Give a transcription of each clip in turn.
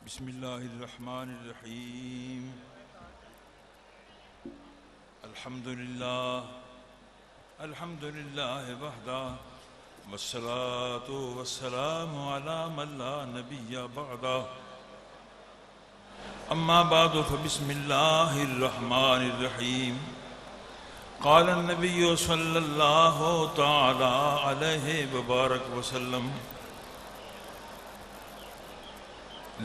بسم الله الرحمن الرحيم. الحمد لله وحده والصلاة والسلام على من لا نبي بعده. أما بعد فبسم الله الرحمن الرحيم. قال النبي صلى الله تعالى عليه وبارك وسلم: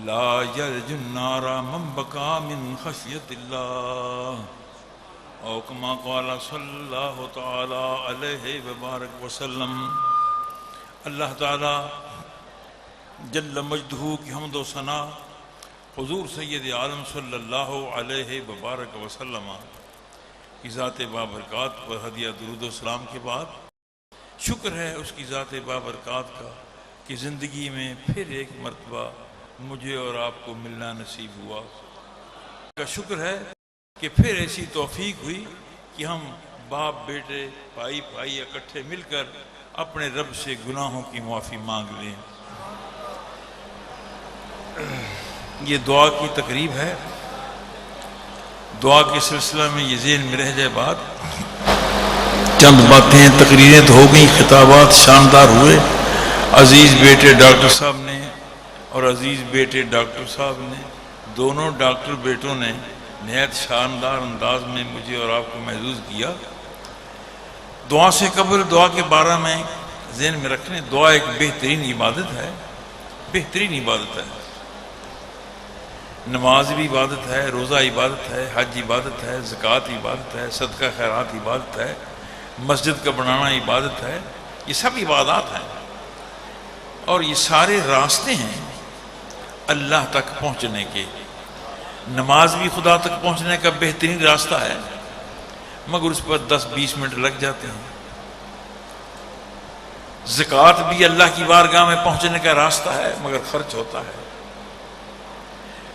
لا يرج النار من بكى من خشية الله، او كما قال صلی اللہ تعالی علیہ وبارک وسلم. اللہ تعالی جل مجدہ کی حمد و ثنا حضور سید عالم صلی اللہ علیہ وبارک وسلم کی ذات بابرکات پر ہدیہ درود و سلام کے بعد شکر ہے اس کی ذات بابرکات کا کہ زندگی میں پھر ایک مرتبہ مجھے اور آپ کو ملنا نصیب ہوا. کا شکر ہے کہ پھر ایسی توفیق ہوئی کہ ہم باپ بیٹے بھائی اکٹھے مل کر اپنے رب سے گناہوں کی معافی مانگ لیں. یہ دعا کی تقریب ہے. دعا کے سلسلہ میں یہ ذہن میں رہ جائے بات، چند باتیں تقریریں تو ہو گئیں، خطابات شاندار ہوئے. عزیز بیٹے ڈاکٹر صاحب نے اور عزیز بیٹے ڈاکٹر صاحب نے، دونوں ڈاکٹر بیٹوں نے نہایت شاندار انداز میں مجھے اور آپ کو محظوظ کیا. دعا سے قبل دعا کے بارے میں ذہن میں رکھنے، دعا ایک بہترین عبادت ہے. نماز بھی عبادت ہے، روزہ عبادت ہے، حج عبادت ہے، زکوٰۃ عبادت ہے، صدقہ خیرات عبادت ہے، مسجد کا بنانا عبادت ہے. یہ سب عبادات ہیں اور یہ سارے راستے ہیں اللہ تک پہنچنے کے. نماز بھی خدا تک پہنچنے کا بہترین راستہ ہے، مگر اس پر 10-20 منٹ لگ جاتے ہیں. زکوٰۃ بھی اللہ کی بارگاہ میں پہنچنے کا راستہ ہے، مگر خرچ ہوتا ہے.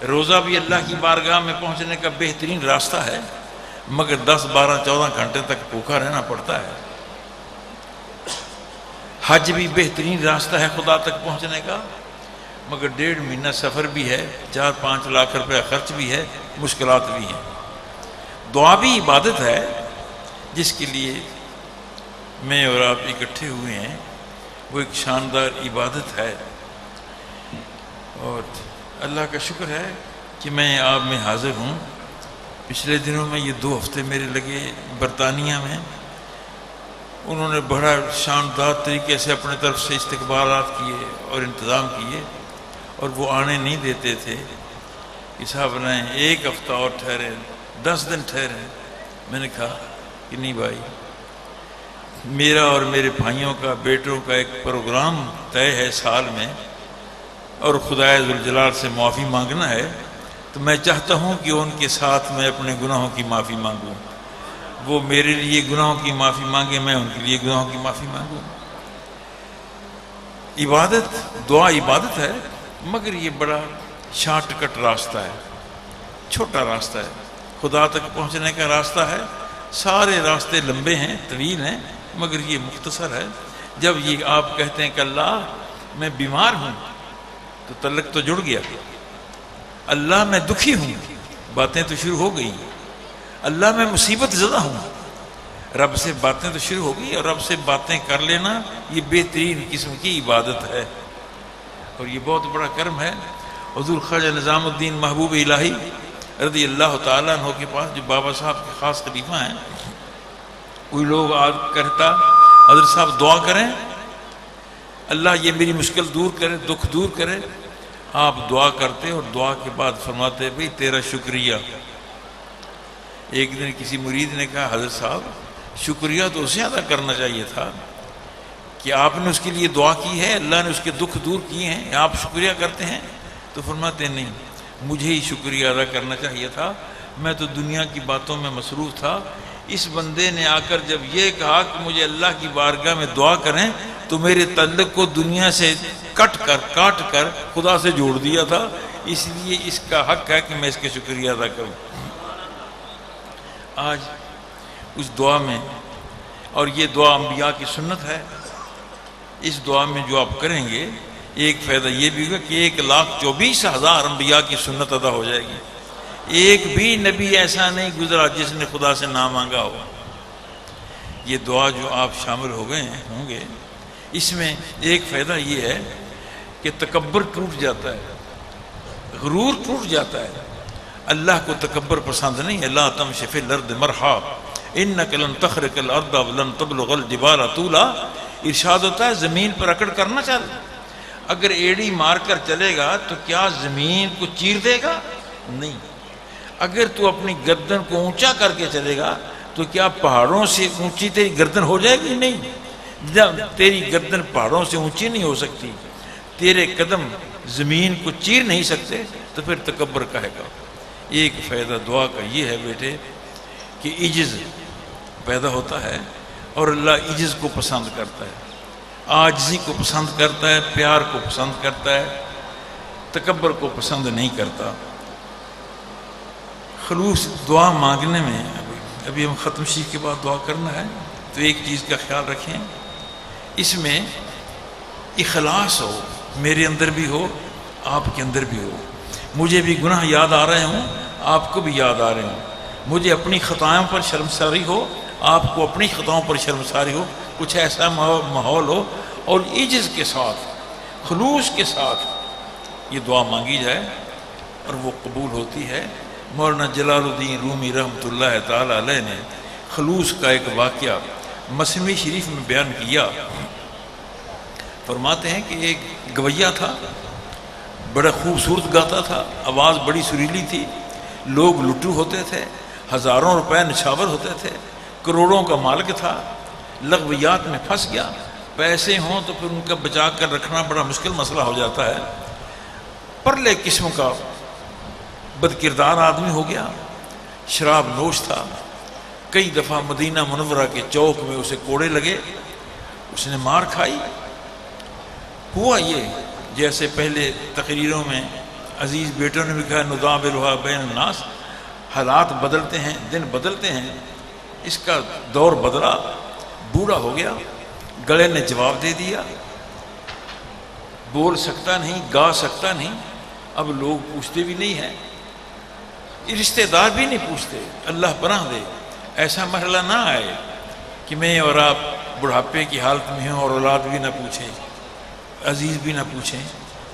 روزہ بھی اللہ کی بارگاہ میں پہنچنے کا بہترین راستہ ہے، مگر 10-12-14 گھنٹے تک بھوکا رہنا پڑتا ہے. حج بھی بہترین راستہ ہے خدا تک پہنچنے کا، مگر 1.5 مہینہ سفر بھی ہے، 4-5 لاکھ روپے خرچ بھی ہے، مشکلات بھی ہیں. دعا بھی عبادت ہے جس کے لیے میں اور آپ اکٹھے ہوئے ہیں. وہ ایک شاندار عبادت ہے اور اللہ کا شکر ہے کہ میں آپ میں حاضر ہوں. پچھلے دنوں میں یہ 2 ہفتے میرے لگے برطانیہ میں. انہوں نے بڑا شاندار طریقے سے اپنے طرف سے استقبالات کیے اور انتظام کیے، اور وہ آنے نہیں دیتے تھے کہ صاحب نے 1 ہفتہ اور ٹھہرے، 10 دن ٹھہرے. میں نے کہا کہ نہیں بھائی، میرا اور میرے بھائیوں کا بیٹوں کا ایک پروگرام طے ہے سال میں، اور خدائے ذوالجلال سے معافی مانگنا ہے، تو میں چاہتا ہوں کہ ان کے ساتھ میں اپنے گناہوں کی معافی مانگوں. وہ میرے لیے گناہوں کی معافی مانگے، میں ان کے لیے گناہوں کی معافی مانگوں. عبادت، دعا عبادت ہے، مگر یہ بڑا شارٹ کٹ راستہ ہے، چھوٹا راستہ ہے، خدا تک پہنچنے کا راستہ ہے. سارے راستے لمبے ہیں، طویل ہیں، مگر یہ مختصر ہے. جب یہ آپ کہتے ہیں کہ اللہ میں بیمار ہوں، تو تعلق تو جڑ گیا. اللہ میں دکھی ہوں، باتیں تو شروع ہو گئی. اللہ میں مصیبت زدہ ہوں، رب سے باتیں تو شروع ہو گئی. اور رب سے باتیں کر لینا یہ بہترین قسم کی عبادت ہے، اور یہ بہت بڑا کرم ہے. حضور خواجہ نظام الدین محبوب الہی رضی اللہ تعالیٰ عنہ کے پاس، جو بابا صاحب کے خاص خلیفہ ہیں، کوئی لوگ کہتا حضرت صاحب دعا کریں، اللہ یہ میری مشکل دور کرے، دکھ دور کرے. آپ دعا کرتے اور دعا کے بعد فرماتے بھئی تیرا شکریہ. ایک دن کسی مرید نے کہا حضرت صاحب شکریہ تو اسے ادا کرنا چاہیے تھا کہ آپ نے اس کے لیے دعا کی ہے، اللہ نے اس کے دکھ دور کیے ہیں، آپ شکریہ کرتے ہیں. تو فرماتے نہیں، مجھے ہی شکریہ ادا کرنا چاہیے تھا، میں تو دنیا کی باتوں میں مصروف تھا. اس بندے نے آ کر جب یہ کہا کہ مجھے اللہ کی بارگاہ میں دعا کریں، تو میرے تعلق کو دنیا سے کاٹ کر خدا سے جوڑ دیا تھا. اس لیے اس کا حق ہے کہ میں اس کے شکریہ ادا کروں. آج اس دعا میں، اور یہ دعا انبیاء کی سنت ہے، اس دعا میں جو آپ کریں گے ایک فائدہ یہ بھی ہوگا کہ 1,24,000 انبیاء کی سنت ادا ہو جائے گی. ایک بھی نبی ایسا نہیں گزرا جس نے خدا سے نہ مانگا ہو. یہ دعا جو آپ شامل ہو گئے ہوں گے، اس میں ایک فائدہ یہ ہے کہ تکبر ٹوٹ جاتا ہے، غرور ٹوٹ جاتا ہے. اللہ کو تکبر پسند نہیں ہے. لا تمشِ فی الارض مرحا انک لن تخرق الارض ولن تبلغ الجبال طولا. ارشاد ہوتا ہے زمین پر اکڑ کرنا چل. اگر ایڑی مار کر چلے گا تو کیا زمین کو چیر دے گا؟ نہیں. اگر تو اپنی گردن کو اونچا کر کے چلے گا تو کیا پہاڑوں سے اونچی تیری گردن ہو جائے گی؟ نہیں. جب تیری گردن پہاڑوں سے اونچی نہیں ہو سکتی، تیرے قدم زمین کو چیر نہیں سکتے، تو پھر تکبر کہے گا. ایک فائدہ دعا کا یہ ہے بیٹے کہ عجز پیدا ہوتا ہے، اور اللہ عجز کو پسند کرتا ہے، عاجزی کو پسند کرتا ہے، پیار کو پسند کرتا ہے، تکبر کو پسند نہیں کرتا. خلوص دعا مانگنے میں ابھی ہم ختم شیخ کے بعد دعا کرنا ہے، تو ایک چیز کا خیال رکھیں، اس میں اخلاص ہو، میرے اندر بھی ہو، آپ کے اندر بھی ہو. مجھے بھی گناہ یاد آ رہے ہوں، آپ کو بھی یاد آ رہے ہوں. مجھے اپنی خطاؤں پر شرمساری ہو، آپ کو اپنی خطاؤں پر شرمساری ہو. کچھ ایسا ماحول ہو اور عجز کے ساتھ، خلوص کے ساتھ یہ دعا مانگی جائے اور وہ قبول ہوتی ہے. مولانا جلال الدین رومی رحمۃ اللہ تعالی علیہ نے خلوص کا ایک واقعہ مثنوی شریف میں بیان کیا. فرماتے ہیں کہ ایک گویا تھا، بڑا خوبصورت گاتا تھا، آواز بڑی سریلی تھی، لوگ لٹو ہوتے تھے، ہزاروں روپے نچھاور ہوتے تھے، کروڑوں کا مالک تھا. لغویات میں پھنس گیا. پیسے ہوں تو پھر ان کا بچا کر رکھنا بڑا مشکل مسئلہ ہو جاتا ہے. پرلے قسم کا بد کردار آدمی ہو گیا، شراب نوش تھا. کئی دفعہ مدینہ منورہ کے چوک میں اسے کوڑے لگے، اس نے مار کھائی. ہوا یہ جیسے پہلے تقریروں میں عزیز بیٹوں نے بھی کہا ندابرھا بین الناس، حالات بدلتے ہیں، دن بدلتے ہیں. اس کا دور بدلا، بوڑھا ہو گیا، گلے نے جواب دے دیا، بول سکتا نہیں، گا سکتا نہیں. اب لوگ پوچھتے بھی نہیں ہیں، رشتہ دار بھی نہیں پوچھتے. اللہ پناہ دے ایسا مرحلہ نہ آئے کہ میں اور آپ بڑھاپے کی حالت میں ہوں اور اولاد بھی نہ پوچھیں، عزیز بھی نہ پوچھیں،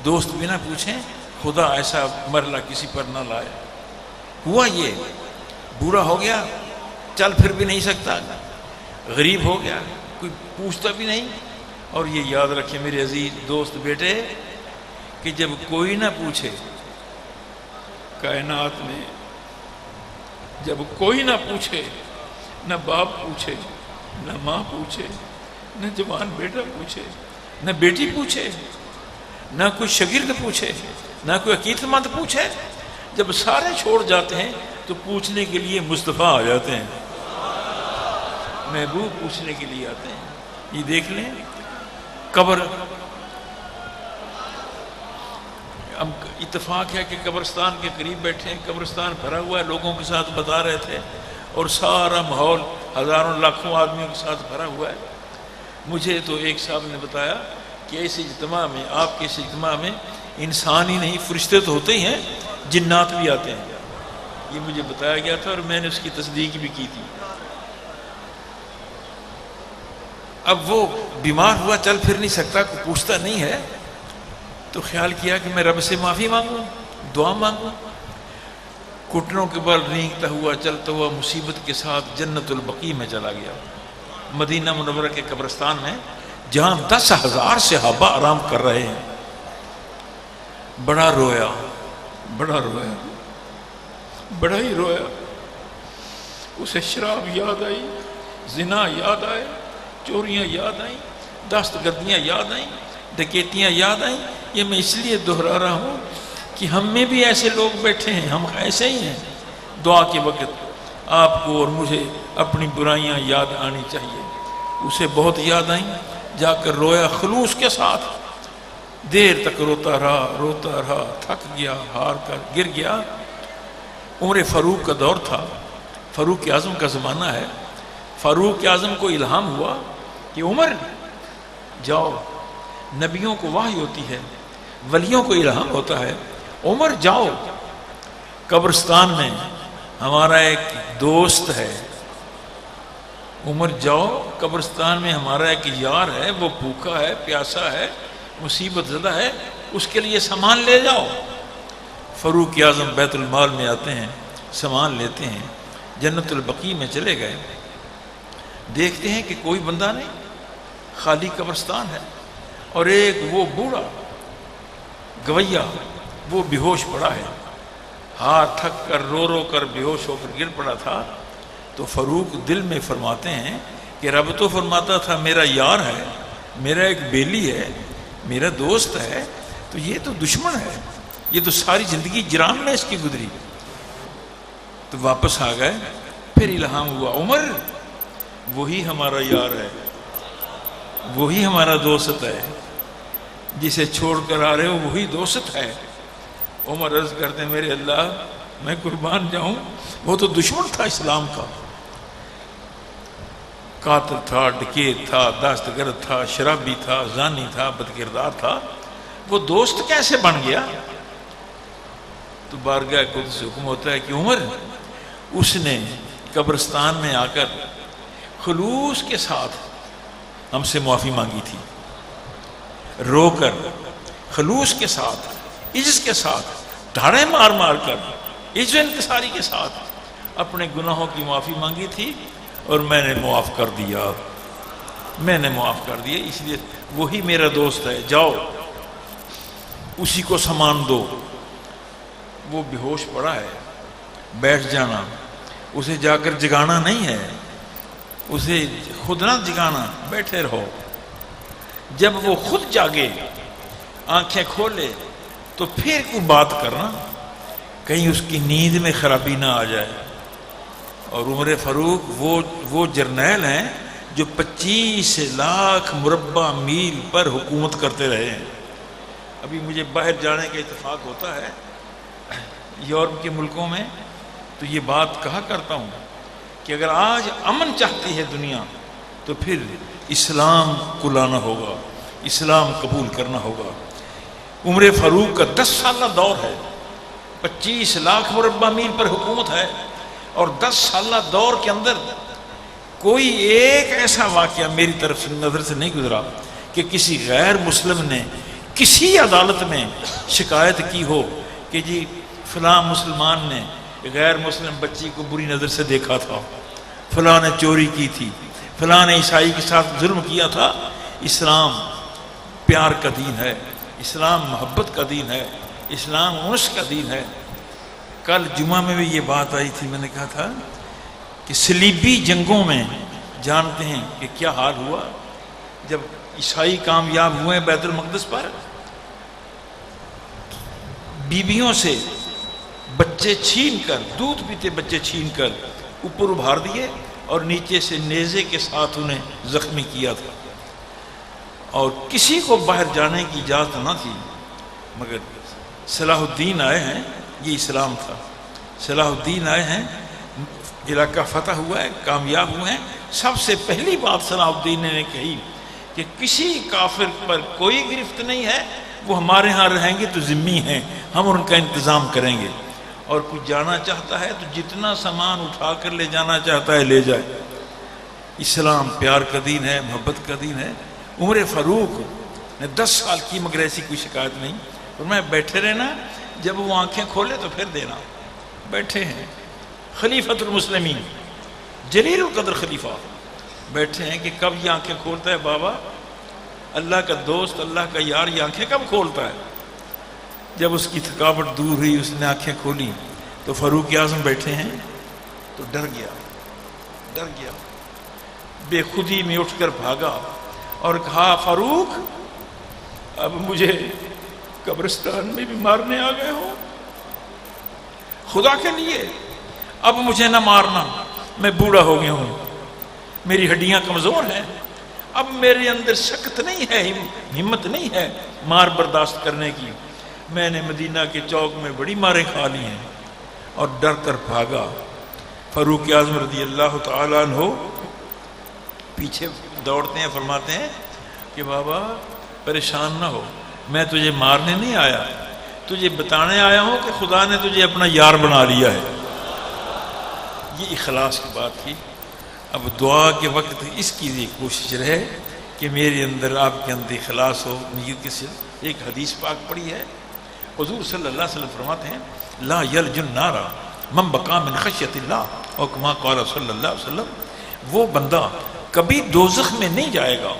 دوست بھی نہ پوچھیں. خدا ایسا مرحلہ کسی پر نہ لائے. ہوا یہ بوڑھا ہو گیا، چل پھر بھی نہیں سکتا، غریب ہو گیا، کوئی پوچھتا بھی نہیں. اور یہ یاد رکھیں میرے عزیز دوست بیٹے کہ جب کوئی نہ پوچھے کائنات میں، جب کوئی نہ پوچھے، نہ باپ پوچھے، نہ ماں پوچھے، نہ جوان بیٹا پوچھے، نہ بیٹی پوچھے، نہ کوئی شاگرد پوچھے، نہ کوئی عقیدتمند پوچھے، جب سارے چھوڑ جاتے ہیں تو پوچھنے کے لیے مصطفیٰ آ جاتے ہیں، محبوب پوچھنے کے لیے آتے ہیں. یہ دیکھ لیں قبر، اب اتفاق ہے کہ قبرستان کے قریب بیٹھے ہیں، قبرستان بھرا ہوا ہے، لوگوں کے ساتھ بتا رہے تھے، اور سارا ماحول ہزاروں لاکھوں آدمیوں کے ساتھ بھرا ہوا ہے. مجھے تو ایک صاحب نے بتایا کہ اس اجتماع میں، آپ کے اس اجتماع میں انسان ہی نہیں فرشتے تو ہوتے ہی ہیں، جنات بھی آتے ہیں. یہ مجھے بتایا گیا تھا اور میں نے اس کی تصدیق بھی کی تھی. اب وہ بیمار ہوا، چل پھر نہیں سکتا، کوئی پوچھتا نہیں ہے، تو خیال کیا کہ میں رب سے معافی مانگوں، دعا مانگوں. گھٹنوں کے بل رینگتا ہوا، چلتا ہوا مصیبت کے ساتھ جنت البقیع میں چلا گیا، مدینہ منورہ کے قبرستان میں، جہاں 10,000 صحابہ آرام کر رہے ہیں. بڑا رویا، بڑا رویا، بڑا ہی رویا. اسے شراب یاد آئی، زنا یاد آئے، چوریاں یاد آئیں، دست گردیاں یاد آئیں، ڈکیتیاں یاد آئیں. یہ میں اس لیے دہرا رہا ہوں کہ ہم میں بھی ایسے لوگ بیٹھے ہیں، ہم ایسے ہی ہیں. دعا کے وقت آپ کو اور مجھے اپنی برائیاں یاد آنی چاہیے. اسے بہت یاد آئیں، جا کر رویا خلوص کے ساتھ. دیر تک روتا رہا، تھک گیا، ہار کر گر گیا. عمر فاروق کا دور تھا، فاروق اعظم کا زمانہ ہے. فاروق اعظم کو الہام ہوا کہ عمر جاؤ نبیوں کو وحی ہوتی ہے، ولیوں کو الہام ہوتا ہے۔ عمر جاؤ، قبرستان میں ہمارا ایک دوست ہے، عمر جاؤ قبرستان میں ہمارا ایک یار ہے، وہ بھوکا ہے، پیاسا ہے، مصیبت زدہ ہے، اس کے لیے سامان لے جاؤ۔ فاروق اعظم بیت المال میں آتے ہیں، سامان لیتے ہیں، جنت البقیع میں چلے گئے، دیکھتے ہیں کہ کوئی بندہ نہیں، خالی قبرستان ہے، اور ایک وہ بوڑھا گویا وہ بے ہوش پڑا ہے، ہاتھ تھک کر رو رو کر بے ہوش ہو کر گر پڑا تھا۔ تو فاروق دل میں فرماتے ہیں کہ رب تو فرماتا تھا میرا یار ہے، میرا ایک بیلی ہے، میرا دوست ہے، تو یہ تو دشمن ہے، یہ تو ساری زندگی جرام میں اس کی گزری۔ تو واپس آ گئے، پھر الہام ہوا، عمر وہی ہمارا یار ہے، وہی ہمارا دوست ہے، جسے چھوڑ کر آ رہے ہو وہی دوست ہے۔ عمر عرض کرتے ہیں میرے اللہ میں قربان جاؤں، وہ تو دشمن تھا اسلام کا، قاتل تھا، ڈکیت تھا، دہشت گرد تھا، شرابی تھا، زانی تھا، بدکردار تھا، وہ دوست کیسے بن گیا؟ تو بارگاہ قدس سے حکم ہوتا ہے کہ عمر، اس نے قبرستان میں آ کر خلوص کے ساتھ ہم سے معافی مانگی تھی، رو کر خلوص کے ساتھ، عجز کے ساتھ، دھاڑیں مار مار کر، عجز و انکساری کے ساتھ اپنے گناہوں کی معافی مانگی تھی، اور میں نے معاف کر دیا، میں نے معاف کر دیا، اس لیے وہی میرا دوست ہے، جاؤ اسی کو سامان دو۔ وہ بے ہوش پڑا ہے، بیٹھ جانا، اسے جا کر جگانا نہیں ہے، اسے خود نہ جگانا، بیٹھے رہو، جب وہ خود جاگے، آنکھیں کھولے، تو پھر کوئی بات کرنا، کہیں اس کی نیند میں خرابی نہ آ جائے۔ اور عمر فاروق وہ جرنیل ہیں جو 25 لاکھ مربع میل پر حکومت کرتے رہے ہیں۔ ابھی مجھے باہر جانے کا اتفاق ہوتا ہے یورپ کے ملکوں میں، تو یہ بات کہا کرتا ہوں کہ اگر آج امن چاہتی ہے دنیا تو پھر اسلام کو لانا ہوگا، اسلام قبول کرنا ہوگا۔ عمر فاروق کا 10 سالہ دور ہے، 25 لاکھ مربع میل پر حکومت ہے، اور 10 سالہ دور کے اندر کوئی ایک ایسا واقعہ میری طرف سے نظر سے نہیں گزرا کہ کسی غیر مسلم نے کسی عدالت میں شکایت کی ہو کہ جی فلاں مسلمان نے غیر مسلم بچی کو بری نظر سے دیکھا تھا، فلاں نے چوری کی تھی، فلاں نے عیسائی کے ساتھ ظلم کیا تھا۔ اسلام پیار کا دین ہے، اسلام محبت کا دین ہے، اسلام انس کا دین ہے۔ کل جمعہ میں بھی یہ بات آئی تھی، میں نے کہا تھا کہ صلیبی جنگوں میں جانتے ہیں کہ کیا حال ہوا جب عیسائی کامیاب ہوئے بیت المقدس پر، بیویوں سے بچے چھین کر، دودھ پیتے بچے چھین کر اوپر ابھار دیے اور نیچے سے نیزے کے ساتھ انہیں زخمی کیا تھا، اور کسی کو باہر جانے کی اجازت نہ تھی، مگر صلاح الدین آئے ہیں، یہ اسلام تھا، صلاح الدین آئے ہیں، علاقہ فتح ہوا ہے، کامیاب ہوئے ہیں۔ سب سے پہلی بات صلاح الدین نے کہی کہ کسی کافر پر کوئی گرفت نہیں ہے، وہ ہمارے ہاں رہیں گے تو ذمہ ہیں، ہم ان کا انتظام کریں گے، اور کوئی جانا چاہتا ہے تو جتنا سامان اٹھا کر لے جانا چاہتا ہے لے جائے۔ اسلام پیار کا دین ہے، محبت کا دین ہے۔ عمر فاروق نے 10 سال کی مگر ایسی کوئی شکایت نہیں، اور میں بیٹھے رہنا، جب وہ آنکھیں کھولے تو پھر دینا۔ بیٹھے ہیں خلیفۃ المسلمین، جلیل القدر خلیفہ، بیٹھے ہیں کہ کب یہ آنکھیں کھولتا ہے بابا، اللہ کا دوست، اللہ کا یار، یہ آنکھیں کب کھولتا ہے؟ جب اس کی تھکاوٹ دور ہوئی، اس نے آنکھیں کھولی تو فاروق اعظم بیٹھے ہیں، تو ڈر گیا، بے خودی میں اٹھ کر بھاگا اور کہا فاروق اب مجھے قبرستان میں بھی مارنے آ گئے ہو، خدا کے لیے اب مجھے نہ مارنا، میں بوڑھا ہو گیا ہوں، میری ہڈیاں کمزور ہیں، اب میرے اندر سخت نہیں ہے، ہمت نہیں ہے مار برداشت کرنے کی، میں نے مدینہ کے چوک میں بڑی ماریں کھا لی ہیں، اور ڈر کر بھاگا۔ فاروق اعظم رضی اللہ تعالیٰ عنہ پیچھے دوڑتے ہیں، فرماتے ہیں کہ بابا پریشان نہ ہو، میں تجھے مارنے نہیں آیا، تجھے بتانے آیا ہوں کہ خدا نے تجھے اپنا یار بنا لیا ہے۔ یہ اخلاص کی بات تھی۔ اب دعا کے وقت اس کی بھی کوشش رہے کہ میرے اندر، آپ کے اندر اخلاص ہو، نیت کے سے۔ ایک حدیث پاک پڑھی ہے، حضور صلی اللہ علیہ وسلم فرماتے ہیں لا یلج النار من بقا من خشیت اللہ، اور کما قال صلی اللہ علیہ وسلم، وہ بندہ کبھی دوزخ میں نہیں جائے گا،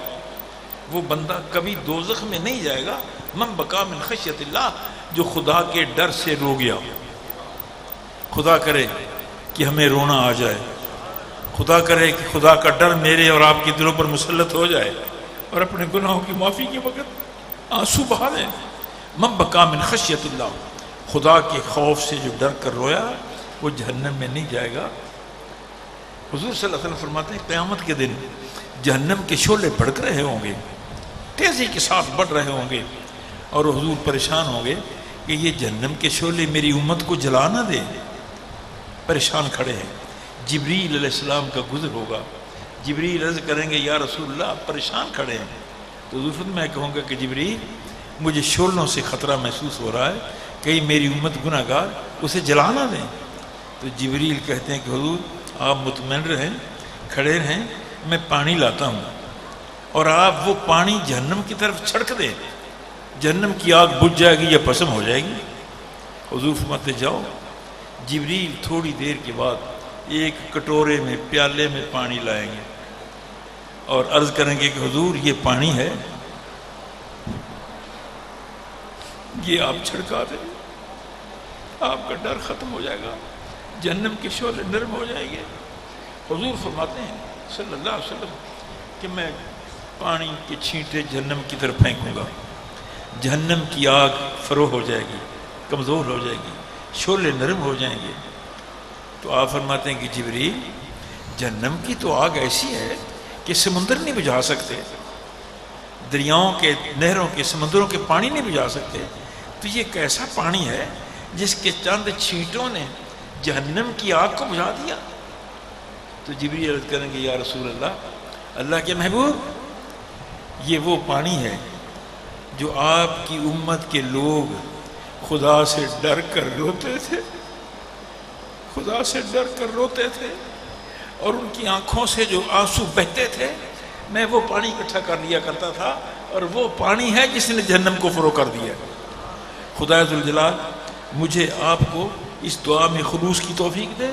وہ بندہ کبھی دوزخ میں نہیں جائے گا، من بقا من خشیت اللہ، جو خدا کے ڈر سے رو گیا۔ خدا کرے کہ ہمیں رونا آ جائے، خدا کرے کہ خدا کا ڈر میرے اور آپ کے دلوں پر مسلط ہو جائے، اور اپنے گناہوں کی معافی کے وقت آنسو بہا دیں۔ من بقا من خشیت اللہ، خدا کے خوف سے جو ڈر کر رویا وہ جہنم میں نہیں جائے گا۔ حضور صلی اللہ علیہ وسلم فرماتے ہیں قیامت کے دن جہنم کے شعلے بھڑک رہے ہوں گے، تیزی کے ساتھ بڑھ رہے ہوں گے، اور حضور پریشان ہوں گے کہ یہ جہنم کے شعلے میری امت کو جلا نہ دے۔ پریشان کھڑے ہیں، جبریل علیہ السلام کا گزر ہوگا، جبریل عرض کریں گے یا رسول اللہ آپ پریشان کھڑے ہیں، تو حضور میں کہوں گا کہ جبریل مجھے شعلوں سے خطرہ محسوس ہو رہا ہے، کہیں میری امت گناہ گار اسے جلا نہ دیں۔ تو جبریل کہتے ہیں کہ حضور آپ مطمئن رہیں، کھڑے رہیں، میں پانی لاتا ہوں، اور آپ وہ پانی جہنم کی طرف چھڑک دیں، جہنم کی آگ بجھ جائے گی یا بھسم ہو جائے گی۔ حضور فرماتے جاؤ۔ جبریل تھوڑی دیر کے بعد ایک کٹورے میں، پیالے میں پانی لائیں گے اور عرض کریں گے کہ حضور یہ پانی ہے، یہ آپ چھڑکا دیں، آپ کا ڈر ختم ہو جائے گا، جہنم کے شعلے نرم ہو جائیں گے۔ حضور فرماتے ہیں صلی اللہ علیہ وسلم کہ میں پانی کے چھینٹے جہنم کی طرف پھینکوں گا، جہنم کی آگ فروغ ہو جائے گی، کمزور ہو جائے گی، شعلے نرم ہو جائیں گے۔ تو آپ فرماتے ہیں کہ جبریل جہنم کی تو آگ ایسی ہے کہ سمندر نہیں بجھا سکتے، دریاؤں کے، نہروں کے، سمندروں کے پانی نہیں بجھا سکتے، تو یہ کیسا پانی ہے جس کے چند چھینٹوں نے جہنم کی آگ کو بجھا دیا؟ تو جبریل عرض کریں گے یا رسول اللہ، اللہ کے محبوب یہ وہ پانی ہے جو آپ کی امت کے لوگ خدا سے ڈر کر روتے تھے، خدا سے ڈر کر روتے تھے، اور ان کی آنکھوں سے جو آنسو بہتے تھے، میں وہ پانی اکٹھا کر لیا کرتا تھا، اور وہ پانی ہے جس نے جہنم کو فروغ کر دیا۔ خدا ذوالجلال مجھے آپ کو اس دعا میں خلوص کی توفیق دے۔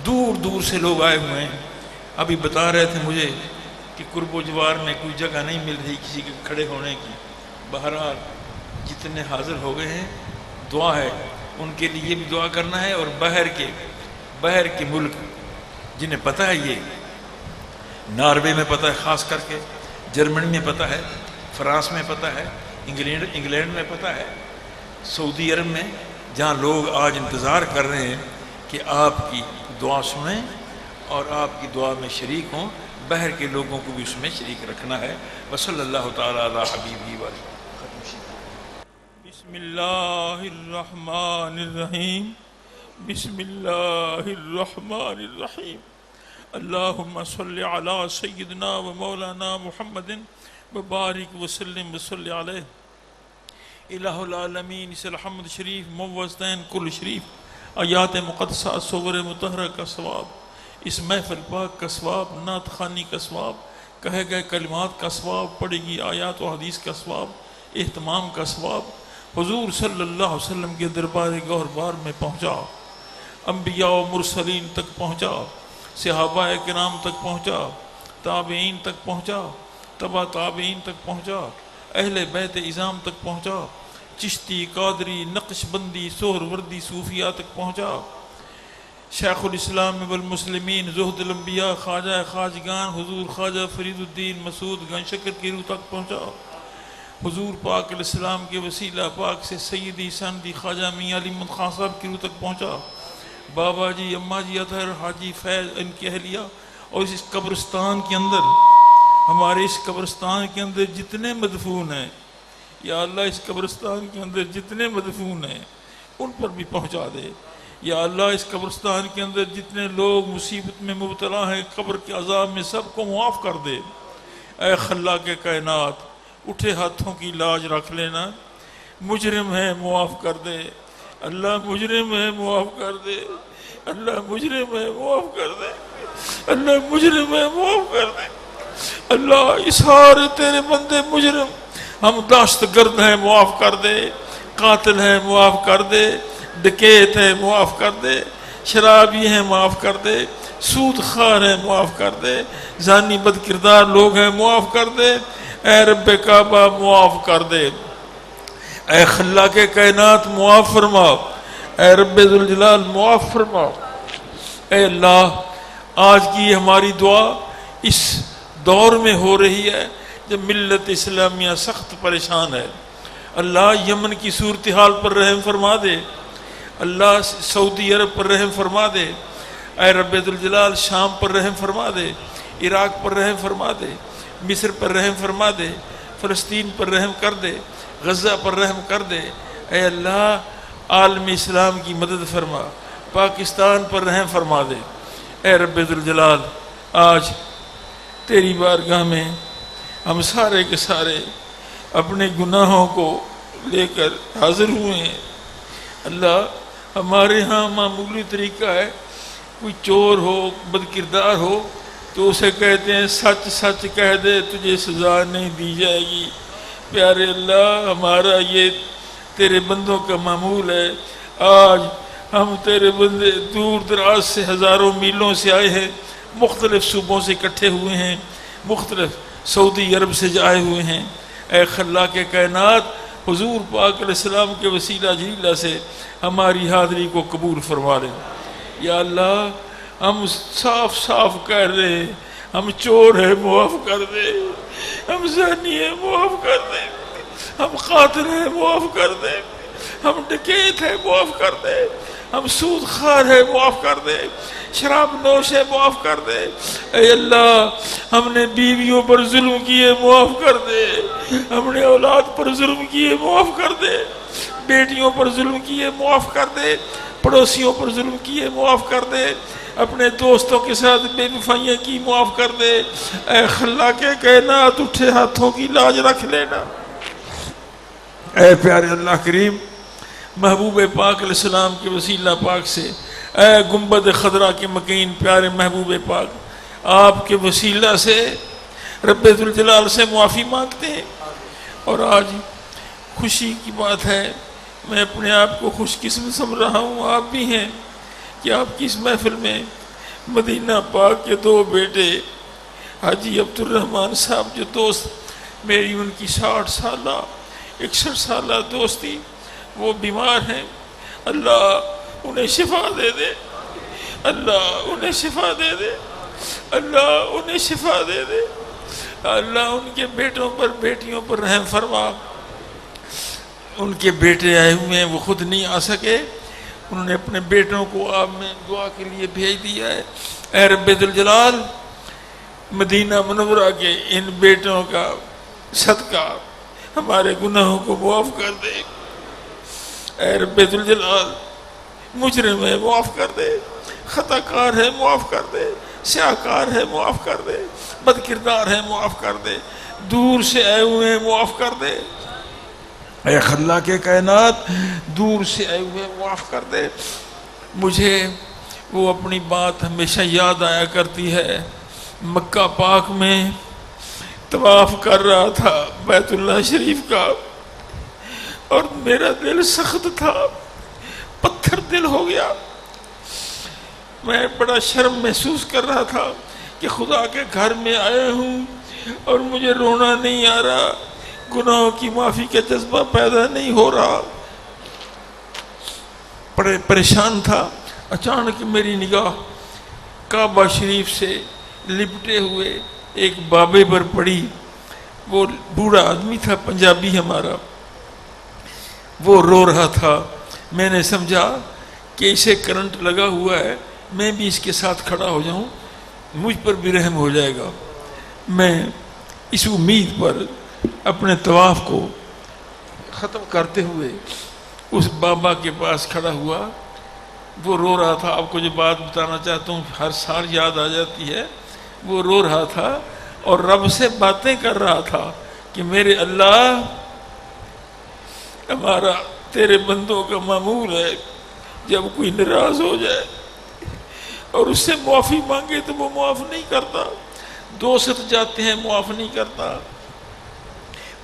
دور دور سے لوگ آئے ہوئے ہیں، ابھی بتا رہے تھے مجھے کہ قرب و جوار میں کوئی جگہ نہیں مل رہی کسی کے کھڑے ہونے کی۔ بہرحال جتنے حاضر ہو گئے ہیں، دعا ہے ان کے لیے بھی دعا کرنا ہے، اور باہر کے ملک جنہیں پتہ ہے، یہ ناروے میں پتہ ہے، خاص کر کے جرمنی میں پتہ ہے، فرانس میں پتہ ہے، انگلینڈ میں پتہ ہے، سعودی عرب میں، جہاں لوگ آج انتظار کر رہے ہیں کہ آپ کی دعا سنیں اور آپ کی دعا میں شریک ہوں، باہر کے لوگوں کو بھی اس میں شریک رکھنا ہے۔ وصلی اللہ تعالیٰ علی حبیبی وآلہ۔ بسم اللہ الرحمن الرحیم، بسم اللہ الرحمن الرحیم، اللہم صلی علی سیدنا و مولانا محمد وبارک وسلم وصلی علیہ۔ الہ العالمین اس الحمد شریف موزدین کل شریف، آیات مقدسہ صور مطہرہ کا ثواب، اس محفل پاک کا ثواب، نعت خوانی کا ثواب، کہے گئے کلمات کا ثواب، پڑھی گئی آیات و حدیث کا ثواب، اہتمام کا ثواب حضور صلی اللہ علیہ وسلم کے دربار گوہر بار میں پہنچا، انبیاء و مرسلین تک پہنچا، صحابہ کرام تک پہنچا، تابعین تک پہنچا، تبع تابعین تک پہنچا، اہل بیت اعظام تک پہنچا، چشتی، قادری، نقش بندی، سہر وردی، صوفیہ تک پہنچا، شیخ الاسلام والمسلمین، زہد الانبیاء، خواجہ خواجگان حضور خواجہ فرید الدین مسعود گنج شکر کی روح تک پہنچا، حضور پاک علیہ السلام کے وسیلہ پاک سے سیدی سندی خواجہ میاں علی محمد خان صاحب کی روح تک پہنچا، بابا جی، اماں جی اطہر، حاجی فیض، ان کی اہلیہ، اور اس قبرستان کے اندر، ہمارے اس قبرستان کے اندر جتنے مدفون ہیں، یا اللہ اس قبرستان کے اندر جتنے مدفون ہیں ان پر بھی پہنچا دے۔ یا اللہ اس قبرستان کے اندر جتنے لوگ مصیبت میں مبتلا ہیں، قبر کے عذاب میں، سب کو معاف کر دے۔ اے خلاق کائنات، اٹھے ہاتھوں کی لاج رکھ لینا. مجرم ہے معاف کر دے اللہ، مجرم ہے معاف کر دے اللہ، مجرم ہے معاف کر دے اللہ، مجرم ہے معاف کر دے اللہ. اس سارے تیرے بندے مجرم، ہم دہشت گرد ہیں معاف کر دے، قاتل ہیں معاف کر دے، ڈکیت ہیں معاف کر دے، شرابی ہیں معاف کر دے، سود خوار ہیں معاف کر دے، زانی بد کردار لوگ ہیں معاف کر دے. اے رب کعبہ معاف کر دے، اے خلاق کائنات معاف فرما، اے رب ذوالجلال معاف فرما. اے اللہ آج کی ہماری دعا اس دور میں ہو رہی ہے جب ملت اسلامیہ سخت پریشان ہے. اللہ یمن کی صورتحال پر رحم فرما دے، اللہ سعودی عرب پر رحم فرما دے. اے رب ذوالجلال شام پر رحم فرما دے، عراق پر رحم فرما دے، مصر پر رحم فرما دے، فلسطین پر رحم کر دے، غزہ پر رحم کر دے. اے اللہ عالم اسلام کی مدد فرما، پاکستان پر رحم فرما دے. اے رب ذوالجلال آج تیری بارگاہ میں ہم سارے کے سارے اپنے گناہوں کو لے کر حاضر ہوئے ہیں. اللہ ہمارے ہاں معمولی طریقہ ہے، کوئی چور ہو بد کردار ہو تو اسے کہتے ہیں سچ سچ کہہ دے تجھے سزا نہیں دی جائے گی. پیارے اللہ ہمارا یہ تیرے بندوں کا معمول ہے. آج ہم تیرے بندے دور دراز سے ہزاروں میلوں سے آئے ہیں، مختلف صوبوں سے اکٹھے ہوئے ہیں، مختلف سعودی عرب سے آئے ہوئے ہیں. اے خلاق کائنات حضور پاک علیہ السلام کے وسیلہ جلیلہ سے ہماری حاضری کو قبول فرما لیں. یا اللہ ہم صاف صاف کہہ رہے ہیں ہم چور ہیں معاف کر دے، ہم زانی ہیں معاف کر دے، ہم قاتل ہیں معاف کر دے، ہم ڈکیت ہیں معاف کر دے، ہم سود خوار ہیں معاف کر دے، شراب نوش ہے معاف کر دے. اے اللہ ہم نے بیویوں پر ظلم کیے معاف کر دے، ہم نے اولاد پر ظلم کیے معاف کر دے، بیٹیوں پر ظلم کیے معاف کر دے، پڑوسیوں پر ظلم کیے معاف کر دے، اپنے دوستوں کے ساتھ بے وفائیاں کی معاف کر دے. اے خلاق کائنات اٹھے ہاتھوں کی لاج رکھ لینا. اے پیارے اللہ کریم محبوب پاک علیہ السلام کے وسیلہ پاک سے، اے گنبد خضرا کے مکین پیارے محبوب پاک، آپ کے وسیلہ سے رب ذوالجلال سے معافی مانگتے ہیں. اور آج خوشی کی بات ہے، میں اپنے آپ کو خوش قسمت سمجھ رہا ہوں، آپ بھی ہیں کہ آپ کی اس محفل میں مدینہ پاک کے دو بیٹے حاجی عبدالرحمن صاحب جو دوست میری ان کی 60 سالہ 61 سالہ دوستی، وہ بیمار ہیں. اللہ انہیں شفا دے دے، اللہ انہیں شفا دے دے، اللہ انہیں شفا دے دے. اللہ ان کے بیٹوں پر بیٹیوں پر رحم فرما. ان کے بیٹے آئے ہوئے ہیں، وہ خود نہیں آ سکے، انہوں نے اپنے بیٹوں کو آپ میں دعا کے لیے بھیج دیا ہے. اے رب ذوالجلال مدینہ منورہ کے ان بیٹوں کا صدقہ ہمارے گناہوں کو معاف کر دے. اے رب ذوالجلال مجرم ہے معاف کر دے، خطا کار ہے معاف کر دے، سیاہ کار ہے معاف کر دے، بد کردار ہے معاف کر دے، دور سے آئے ہوئے ہیں معاف کر دے. اے خلاق کائنات دور سے آئے ہوئے معاف کر دے. مجھے وہ اپنی بات ہمیشہ یاد آیا کرتی ہے، مکہ پاک میں طواف کر رہا تھا بیت اللہ شریف کا، اور میرا دل سخت تھا، پتھر دل ہو گیا. میں بڑا شرم محسوس کر رہا تھا کہ خدا کے گھر میں آئے ہوں اور مجھے رونا نہیں آ رہا، گناہوں کی معافی کا جذبہ پیدا نہیں ہو رہا، بڑے پریشان تھا. اچانک میری نگاہ کعبہ شریف سے لپٹے ہوئے ایک بابے پر پڑی. وہ بوڑھا آدمی تھا، پنجابی ہمارا، وہ رو رہا تھا. میں نے سمجھا کہ اسے کرنٹ لگا ہوا ہے، میں بھی اس کے ساتھ کھڑا ہو جاؤں، مجھ پر بھی رحم ہو جائے گا. میں اس امید پر اپنے طواف کو ختم کرتے ہوئے اس بابا کے پاس کھڑا ہوا. وہ رو رہا تھا. آپ کو جو بات بتانا چاہتا ہوں ہر سال یاد آ جاتی ہے. وہ رو رہا تھا اور رب سے باتیں کر رہا تھا کہ میرے اللہ ہمارا تیرے بندوں کا معمول ہے جب کوئی ناراض ہو جائے اور اس سے معافی مانگے تو وہ معاف نہیں کرتا، دوست جاتے ہیں معاف نہیں کرتا،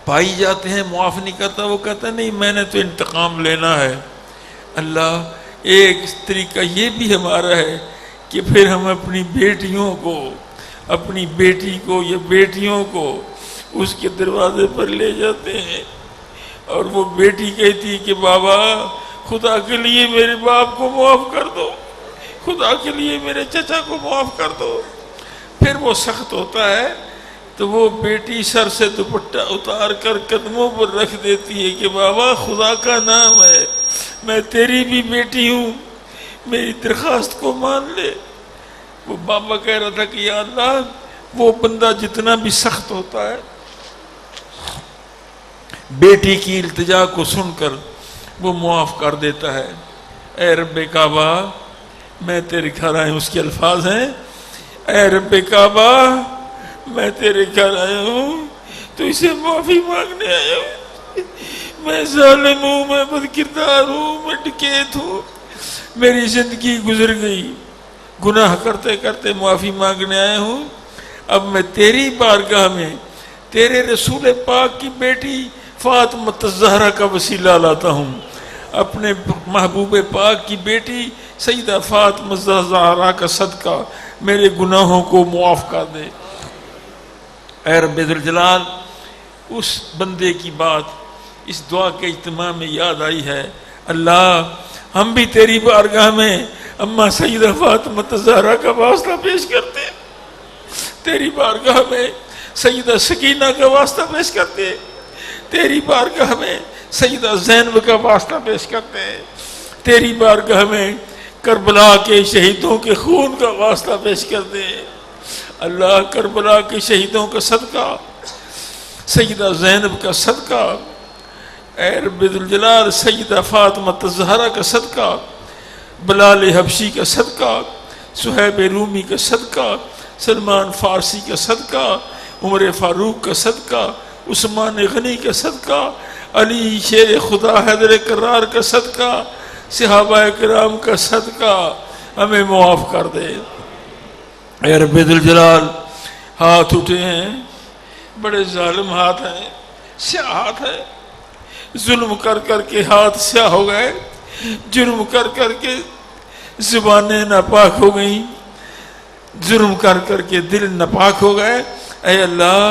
بھائی جاتے ہیں معاف نہیں کرتا، وہ کہتا نہیں میں نے تو انتقام لینا ہے۔ اللہ ایک طریقہ یہ بھی ہمارا ہے کہ پھر ہم اپنی بیٹیوں کو، اپنی بیٹی کو یا بیٹیوں کو اس کے دروازے پر لے جاتے ہیں اور وہ بیٹی کہتی کہ بابا خدا کے لیے میرے باپ کو معاف کر دو، خدا کے لیے میرے چچا کو معاف کر دو۔ پھر وہ سخت ہوتا ہے تو وہ بیٹی سر سے دوپٹہ اتار کر قدموں پر رکھ دیتی ہے کہ بابا خدا کا نام ہے میں تیری بھی بیٹی ہوں، میری درخواست کو مان لے۔ وہ بابا کہہ رہا تھا کہ یا اللہ وہ بندہ جتنا بھی سخت ہوتا ہے بیٹی کی التجا کو سن کر وہ معاف کر دیتا ہے۔ اے رب کعبہ میں تیرے گھر آیا ہوں، اس کے الفاظ ہیں اے رب کعبہ میں تیرے گھر آیا ہوں تو اسے معافی مانگنے آیا ہوں، میں ظالم ہوں، میں بد کردار ہوں، میں ڈکیت ہوں، میری زندگی گزر گئی، گناہ کرتے کرتے معافی مانگنے آیا ہوں۔ اب میں تیری بارگاہ میں تیرے رسول پاک کی بیٹی فاطمہ الزہرا کا وسیلہ لاتا ہوں، اپنے محبوب پاک کی بیٹی سیدہ فاطمہ الزہرا کا صدقہ میرے گناہوں کو معاف کر دے۔ اے رب ذوالجلال اس بندے کی بات اس دعا کے اجتماع میں یاد آئی ہے۔ اللہ ہم بھی تیری بارگاہ میں اماں سیدہ فاطمہ الزہرا کا واسطہ پیش کرتے ہیں، تیری بارگاہ میں سیدہ سکینہ کا واسطہ پیش کرتے ہیں، تیری بارگاہ میں سیدہ زینب کا واسطہ پیش کرتے ہیں، تیری بارگاہ میں کربلا کے شہیدوں کے خون کا واسطہ پیش کرتے ہیں۔ اللہ کربلا کے شہیدوں کا صدقہ، سیدہ زینب کا صدقہ، اے رب ذوالجلال سیدہ فاطمہ الزہرا کا صدقہ، بلال حبشی کا صدقہ، صہیب رومی کا صدقہ، سلمان فارسی کا صدقہ، عمر فاروق کا صدقہ، عثمان غنی کا صدقہ، علی شیر خدا حیدر کرار کا صدقہ، صحابہ کرام کا صدقہ ہمیں معاف کر دے۔ اے رب ذوالجلال ہاتھ اٹھے ہیں، بڑے ظالم ہاتھ ہیں، سیاہ ہاتھ ہے، ظلم کر کر کے ہاتھ سیاہ ہو گئے، جرم کر کر کے زبانیں ناپاک ہو گئیں، جرم کر کر کے دل ناپاک ہو گئے۔ اے اللہ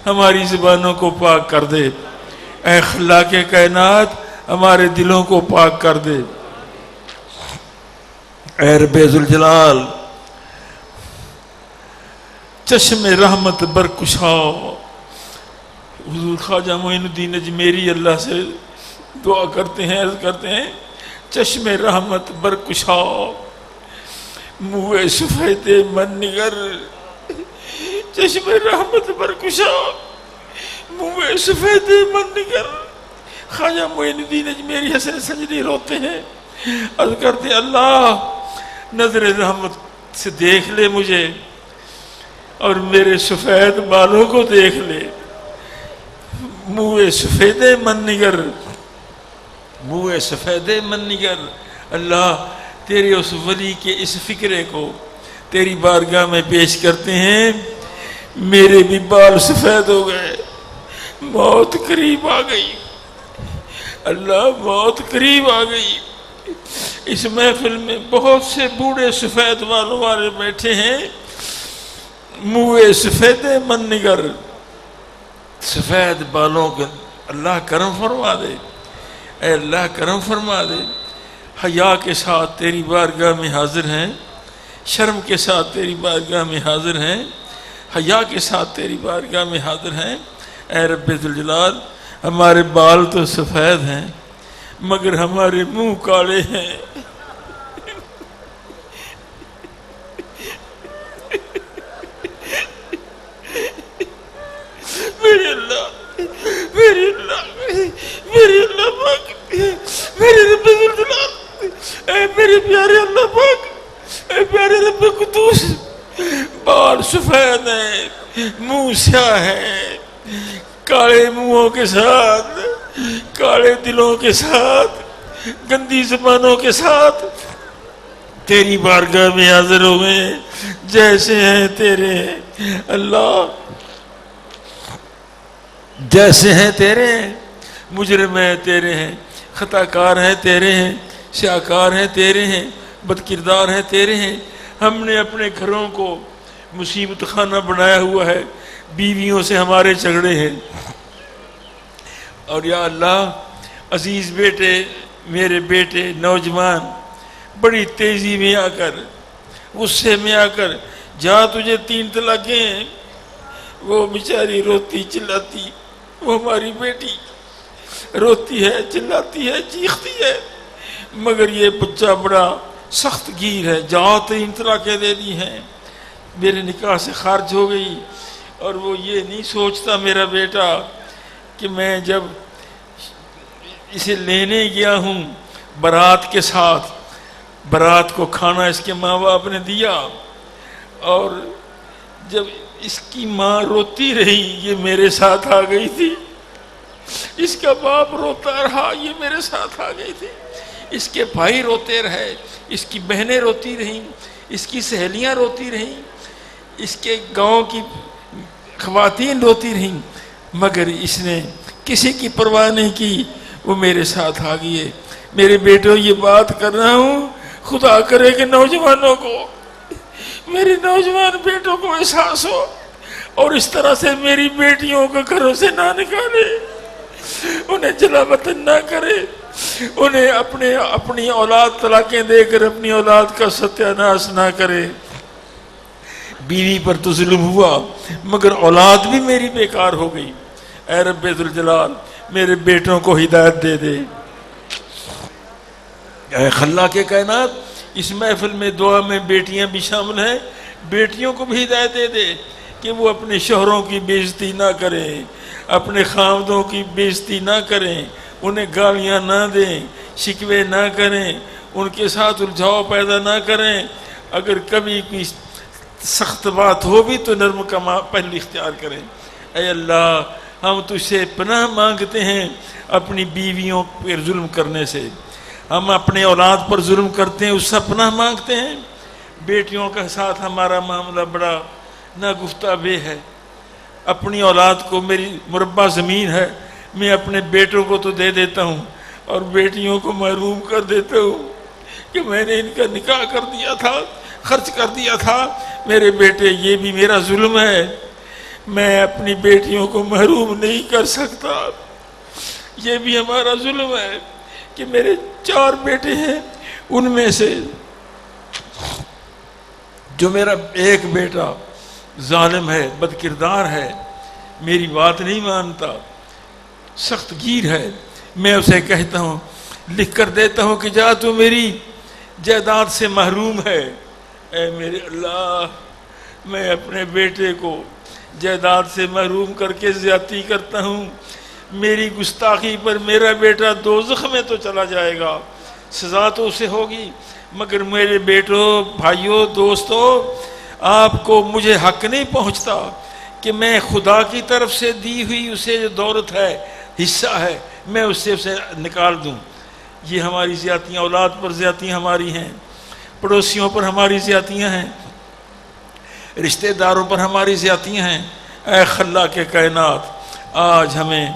ہماری زبانوں کو پاک کر دے، اے خلاق کائنات ہمارے دلوں کو پاک کر دے۔ اے رب ذوالجلال چشم رحمت برکشاؤ، حضور خواجہ معین الدین اجمیری اللہ سے دعا کرتے ہیں، عرض کرتے ہیں چشم رحمت برکشاؤ منہ سفید من نگر، چشم رحمت برکشاؤ منہ سفید من نگر۔ خواجہ معین الدین اجمیری حسن سجدی روتے ہیں، عرض کرتے ہیں اللہ نظر رحمت سے دیکھ لے مجھے اور میرے سفید بالوں کو دیکھ لے، منہ سفید من نگر، منہ سفید من نگر۔ اللہ تیرے اس ولی کے اس فکرے کو تیری بارگاہ میں پیش کرتے ہیں، میرے بھی بال سفید ہو گئے، موت قریب آ گئی، اللہ موت قریب آ گئی۔ اس محفل میں بہت سے بوڑھے سفید بالوں والے بیٹھے ہیں، منہ سفید من نگر، سفید بالوں کے اللہ کرم فرما دے، اے اللہ کرم فرما دے۔ حیا کے ساتھ تیری بارگاہ میں حاضر ہیں، شرم کے ساتھ تیری بارگاہ میں حاضر ہیں، حیا کے ساتھ تیری بارگاہ میں حاضر ہیں۔ اے رب ذوالجلال ہمارے بال تو سفید ہیں مگر ہمارے منہ کالے ہیں، میرے اللہ میرے اللہ میرے اللہ پاک، میرے رب ذوالجلال، اے میرے پیارے اللہ پاک، اے پیارے رب قدوس، بال سفید ہیں، منہ سیاہ ہے، کالے منہوں کے ساتھ، کالے دلوں کے ساتھ، گندی زبانوں کے ساتھ تیری بارگاہ میں حاضر ہوئے جیسے ہیں تیرے اللہ، جیسے ہیں تیرے، مجرم ہیں تیرے ہیں، خطا کار ہیں تیرے ہیں، سیاکار ہیں تیرے ہیں، بد کردار ہیں تیرے ہیں۔ ہم نے اپنے گھروں کو مصیبت خانہ بنایا ہوا ہے، بیویوں سے ہمارے جھگڑے ہیں، اور یا اللہ عزیز بیٹے، میرے بیٹے نوجوان بڑی تیزی میں آ کر، غصے میں آ کر، جہاں تجھے 3 طلاقیں ہیں، وہ بیچاری روتی چلاتی، وہ ہماری بیٹی روتی ہے، چلاتی ہے، چیختی ہے، مگر یہ بچہ بڑا سخت گیر ہے، جہاں 3 طلاقیں دے دی ہیں، میرے نکاح سے خارج ہو گئی، اور وہ یہ نہیں سوچتا میرا بیٹا کہ میں جب اسے لینے گیا ہوں بارات کے ساتھ، بارات کو کھانا اس کے ماں باپ نے دیا، اور جب اس کی ماں روتی رہی یہ میرے ساتھ آ گئی تھی، اس کا باپ روتا رہا یہ میرے ساتھ آ گئی تھی، اس کے بھائی روتے رہے، اس کی بہنیں روتی رہیں، اس کی سہیلیاں روتی رہیں، اس کے گاؤں کی خواتین روتی رہیں، مگر اس نے کسی کی پرواہ نہیں کی، وہ میرے ساتھ آ گئی ہے۔ میرے بیٹوں یہ بات کر رہا ہوں، خدا کرے کہ نوجوانوں کو، میرے نوجوان بیٹوں کو احساس ہو، اور اس طرح سے میری بیٹیوں کو گھروں سے نہ نکالے، انہیں جلا وطن نہ کرے، انہیں اپنی اولاد طلاقیں دے کر اپنی اولاد کا ستیہ ناش نہ کرے۔ بیوی پر تو ظلم ہوا مگر اولاد بھی میری بیکار ہو گئی، اے رب ذوالجلال میرے بیٹوں کو ہدایت دے دے۔ اے خلاق کائنات، اس محفل میں دعا میں بیٹیاں بھی شامل ہیں، بیٹیوں کو بھی ہدایت دے دے کہ وہ اپنے شوہروں کی بے عزتی نہ کریں، اپنے خاوندوں کی بے عزتی نہ کریں، انہیں گالیاں نہ دیں، شکوے نہ کریں، ان کے ساتھ الجھاؤ پیدا نہ کریں، اگر کبھی کوئی سخت بات ہو بھی تو نرم کا پہلو اختیار کریں۔ اے اللہ ہم تجھ سے پناہ مانگتے ہیں اپنی بیویوں پر ظلم کرنے سے، ہم اپنے اولاد پر ظلم کرتے ہیں اس سے پناہ مانگتے ہیں، بیٹیوں کے ساتھ ہمارا معاملہ بڑا ناگفتہ بے ہے، اپنی اولاد کو، میری مربع زمین ہے، میں اپنے بیٹوں کو تو دے دیتا ہوں اور بیٹیوں کو محروم کر دیتا ہوں کہ میں نے ان کا نکاح کر دیا تھا، خرچ کر دیا تھا، میرے بیٹے یہ بھی میرا ظلم ہے، میں اپنی بیٹیوں کو محروم نہیں کر سکتا، یہ بھی ہمارا ظلم ہے کہ میرے 4 بیٹے ہیں، ان میں سے جو میرا ایک بیٹا ظالم ہے، بد کردار ہے، میری بات نہیں مانتا، سخت گیر ہے، میں اسے کہتا ہوں، لکھ کر دیتا ہوں کہ جا تو میری جائیداد سے محروم ہے۔ اے میرے اللہ، میں اپنے بیٹے کو جائیداد سے محروم کر کے زیادتی کرتا ہوں، میری گستاخی پر میرا بیٹا دوزخ میں تو چلا جائے گا، سزا تو اسے ہوگی، مگر میرے بیٹوں، بھائیوں، دوستوں، آپ کو مجھے حق نہیں پہنچتا کہ میں خدا کی طرف سے دی ہوئی اسے جو دولت ہے، حصہ ہے، میں اسے نکال دوں۔ یہ ہماری زیادتیاں، اولاد پر زیادتیاں ہماری ہیں، پڑوسیوں پر ہماری زیادتیاں ہیں، رشتہ داروں پر ہماری زیادتیاں ہیں۔ اے خلاق کائنات، آج ہمیں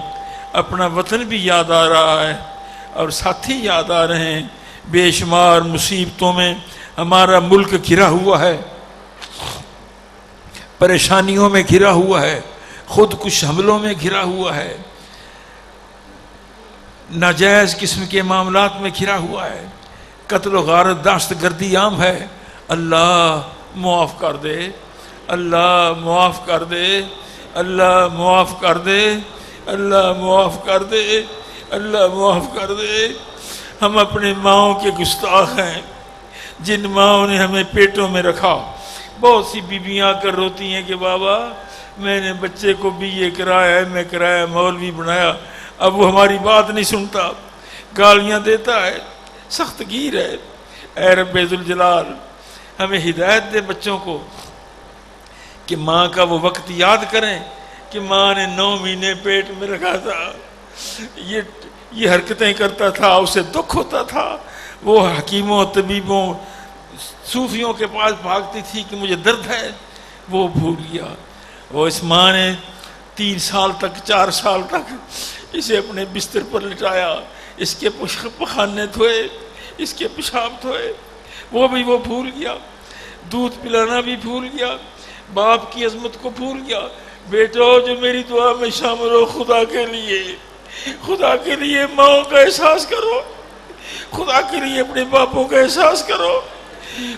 اپنا وطن بھی یاد آ رہا ہے اور ساتھی یاد آ رہے ہیں، بے شمار مصیبتوں میں ہمارا ملک گھرا ہوا ہے، پریشانیوں میں گھرا ہوا ہے، خود کش حملوں میں گھرا ہوا ہے، ناجائز قسم کے معاملات میں گھرا ہوا ہے، قتل و غارت، دہشت گردی عام ہے۔ اللہ معاف کر دے، اللہ معاف کر دے، اللہ معاف کر دے، اللہ معاف کر دے، اللہ معاف کر دے۔ ہم اپنے ماؤں کے گستاخ ہیں، جن ماؤں نے ہمیں پیٹوں میں رکھا۔ بہت سی بیویاں آ کر روتی ہیں کہ بابا میں نے بچے کو بھی یہ کرایا ہے، میں کرایا مولوی بنایا، اب وہ ہماری بات نہیں سنتا، گالیاں دیتا ہے، سخت گیر ہے۔ اے رب ذوالجلال ہمیں ہدایت دے بچوں کو کہ ماں کا وہ وقت یاد کریں کہ ماں نے 9 مہینے پیٹ میں رکھا تھا، یہ حرکتیں کرتا تھا، اسے دکھ ہوتا تھا، وہ حکیموں طبیبوں صوفیوں کے پاس بھاگتی تھی کہ مجھے درد ہے، وہ بھول گیا۔ وہ اس ماں نے 3 سال تک 4 سال تک اسے اپنے بستر پر لٹایا، اس کے پخانے دھوئے، اس کے پیشاب دھوئے، وہ بھول گیا، دودھ پلانا بھی بھول گیا، باپ کی عظمت کو بھول گیا۔ بیٹو جو میری دعا میں شامل ہو، خدا کے لیے ماں کا احساس کرو، خدا کے لیے اپنے باپوں کا احساس کرو،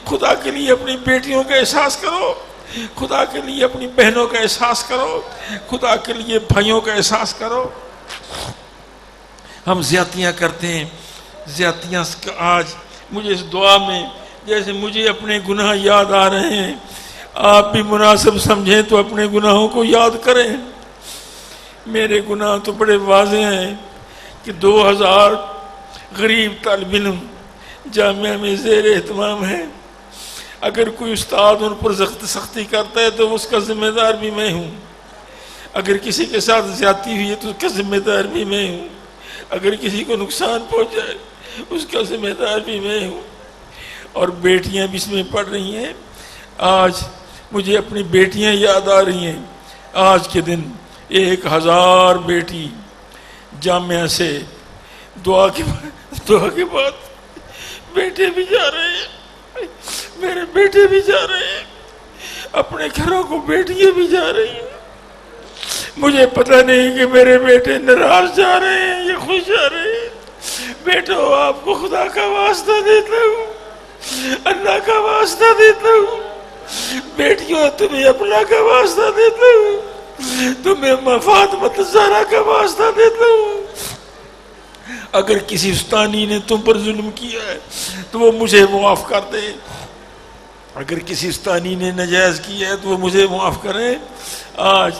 خدا کے لیے اپنی بیٹیوں کا احساس کرو، خدا کے لیے اپنی بہنوں کا احساس کرو، خدا کے لیے بھائیوں کا احساس کرو۔ ہم زیادتیاں کرتے ہیں، زیادتیاں آج مجھے اس دعا میں جیسے مجھے اپنے گناہ یاد آ رہے ہیں، آپ بھی مناسب سمجھیں تو اپنے گناہوں کو یاد کریں۔ میرے گناہ تو بڑے واضح ہیں کہ 2000 غریب طالب علم جامعہ میں زیر اہتمام ہیں، اگر کوئی استاد ان پر سختی کرتا ہے تو اس کا ذمہ دار بھی میں ہوں، اگر کسی کے ساتھ زیادتی ہوئی ہے تو اس کا ذمہ دار بھی میں ہوں، اگر کسی کو نقصان پہنچائے اس کا ذمہ دار بھی میں ہوں۔ اور بیٹیاں بھی اس میں پڑھ رہی ہیں۔ آج مجھے اپنی بیٹیاں یاد آ رہی ہیں۔ آج کے دن 1000 بیٹی جامعہ سے دعا کے بعد بیٹے بھی جا رہے ہیں، میرے بیٹے بھی جا رہے ہیں، اپنے گھروں کو بیٹیاں بھی جا رہی ہیں۔ مجھے پتہ نہیں کہ میرے بیٹے ناراض جا رہے ہیں یا خوش جا رہے ہیں۔ بیٹو آپ کو خدا کا واسطہ دیتا ہوں، اللہ کا واسطہ دیتا ہوں، بیٹیوں تمہیں اپنا کا واسطہ دیتا ہوں، تمہیں فاطمہ زہرا کا واسطہ دیتا ہوں۔ اگر کسی استانی نے تم پر ظلم کیا ہے تو وہ مجھے معاف کر دے، اگر کسی استانی نے ناجائز کیا ہے تو وہ مجھے معاف کرے۔ آج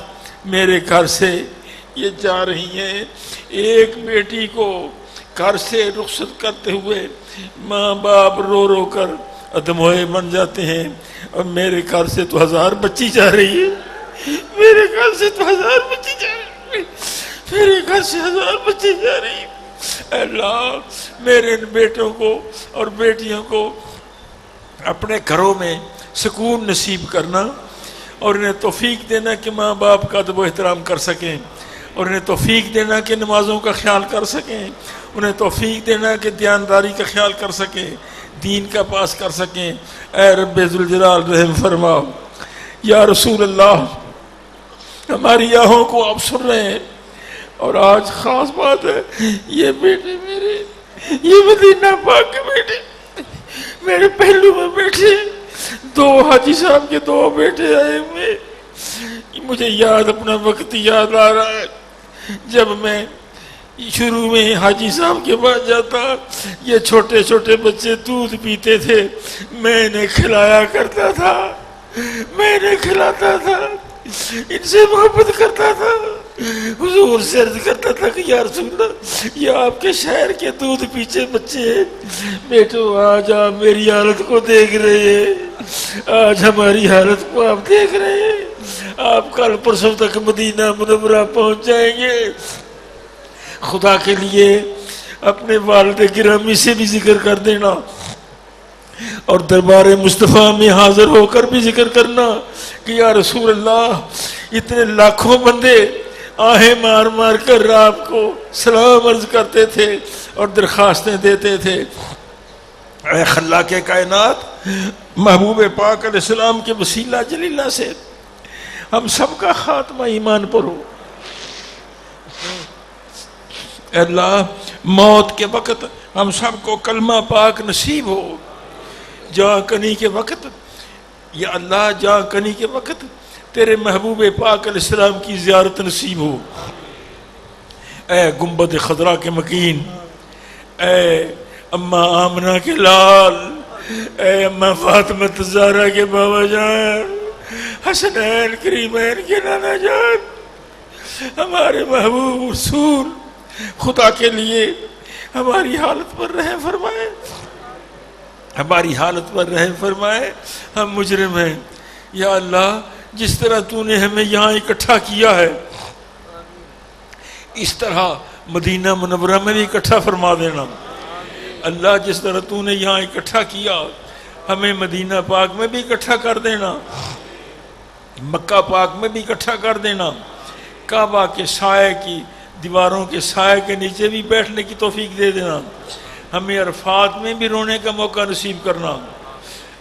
میرے گھر سے یہ جا رہی ہیں، ایک بیٹی کو گھر سے رخصت کرتے ہوئے ماں باپ رو رو کر ادموئے بن جاتے ہیں، اور میرے گھر سے تو 1000 بچی جا رہی ہے، میرے گھر سے تو 1000 بچی جا رہی ہے، میرے گھر سے 1000 بچی جا رہی ہے۔ اے اللہ میرے ان بیٹوں کو اور بیٹیوں کو اپنے گھروں میں سکون نصیب کرنا، اور انہیں توفیق دینا کہ ماں باپ کا ادب و احترام کر سکیں، اور انہیں توفیق دینا کہ نمازوں کا خیال کر سکیں، انہیں توفیق دینا کہ دیانتداری کا خیال کر سکیں، دین کا پاس کر سکیں۔ اے رب ذوالجلال رحم فرماؤ۔ یا رسول اللہ، ہماری آہوں کو آپ سن رہے ہیں، اور آج خاص بات ہے، یہ بیٹے میرے، یہ مدینہ پاک کے بیٹے میرے پہلو میں بیٹھے، 2 حاجی صاحب کے 2 بیٹے آئے ہوئے۔ مجھے اپنا وقت یاد آ رہا ہے جب میں شروع میں حاجی صاحب کے پاس جاتا، یہ چھوٹے چھوٹے بچے دودھ پیتے تھے، میں انہیں کھلایا کرتا تھا، میں انہیں کھلاتا تھا، ان سے محبت کرتا تھا، حضور سے عرض کرتا تھا کہ یا رسول اللہ، یہ آپ کے شہر کے دودھ پیچھے بچے ہیں، بیٹو آج آپ میری حالت کو دیکھ رہے ہیں، آج ہماری حالت کو آپ دیکھ رہے ہیں، آپ کل پرسوں تک مدینہ منورہ پہنچ جائیں گے۔ خدا کے لیے اپنے والد گرامی سے بھی ذکر کر دینا، اور دربار مصطفیٰ میں حاضر ہو کر بھی ذکر کرنا کہ یا رسول اللہ، اتنے لاکھوں بندے آہیں مار مار کر آپ کو سلام عرض کرتے تھے اور درخواستیں دیتے تھے۔ اے خلاق کائنات، محبوب پاک علیہ السلام کے وسیلہ جلیلہ سے ہم سب کا خاتمہ ایمان پر ہو۔ اے اللہ، موت کے وقت ہم سب کو کلمہ پاک نصیب ہو، جاں کنی کے وقت، یا اللہ جاں کنی کے وقت تیرے محبوب پاک علیہ السلام کی زیارت نصیب ہو۔ اے گنبد خضرا کے مکین، اے اماں آمنہ کے لال، اے اماں فاطمہ زہرا کے بابا جان، حسنین کریمین کے نانا جان، ہمارے محبوب رسول، خدا کے لیے ہماری حالت پر رحم فرمائے، ہماری حالت پر رحم فرمائے، ہم مجرم ہیں، یا اللہ جس طرح تو نے ہمیں یہاں اکٹھا کیا ہے اس طرح مدینہ منورہ میں بھی اکٹھا فرما دینا۔ اللہ جس طرح تو نے یہاں اکٹھا کیا ہمیں مدینہ پاک میں بھی اکٹھا کر دینا، مکہ پاک میں بھی اکٹھا کر دینا، کعبہ کے سائے کی دیواروں کے سائے کے نیچے بھی بیٹھنے کی توفیق دے دینا، ہمیں عرفات میں بھی رونے کا موقع نصیب کرنا۔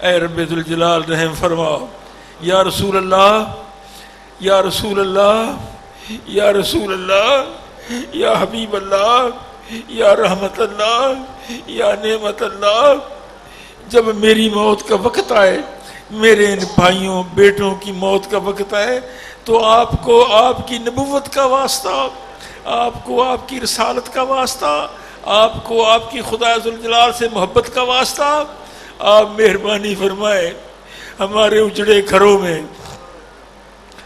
اے رب ذوالجلال رحم فرما۔ یا رسول اللہ، یا رسول اللہ، یا رسول اللہ، یا حبیب اللہ، یا رحمت اللہ، یا نعمت اللہ، جب میری موت کا وقت آئے، میرے ان بھائیوں بیٹوں کی موت کا وقت آئے، تو آپ کو آپ کی نبوت کا واسطہ، آپ کو آپ کی رسالت کا واسطہ، آپ کو آپ کی خدا ذوالجلال سے محبت کا واسطہ، آپ مہربانی فرمائے ہمارے اجڑے گھروں میں،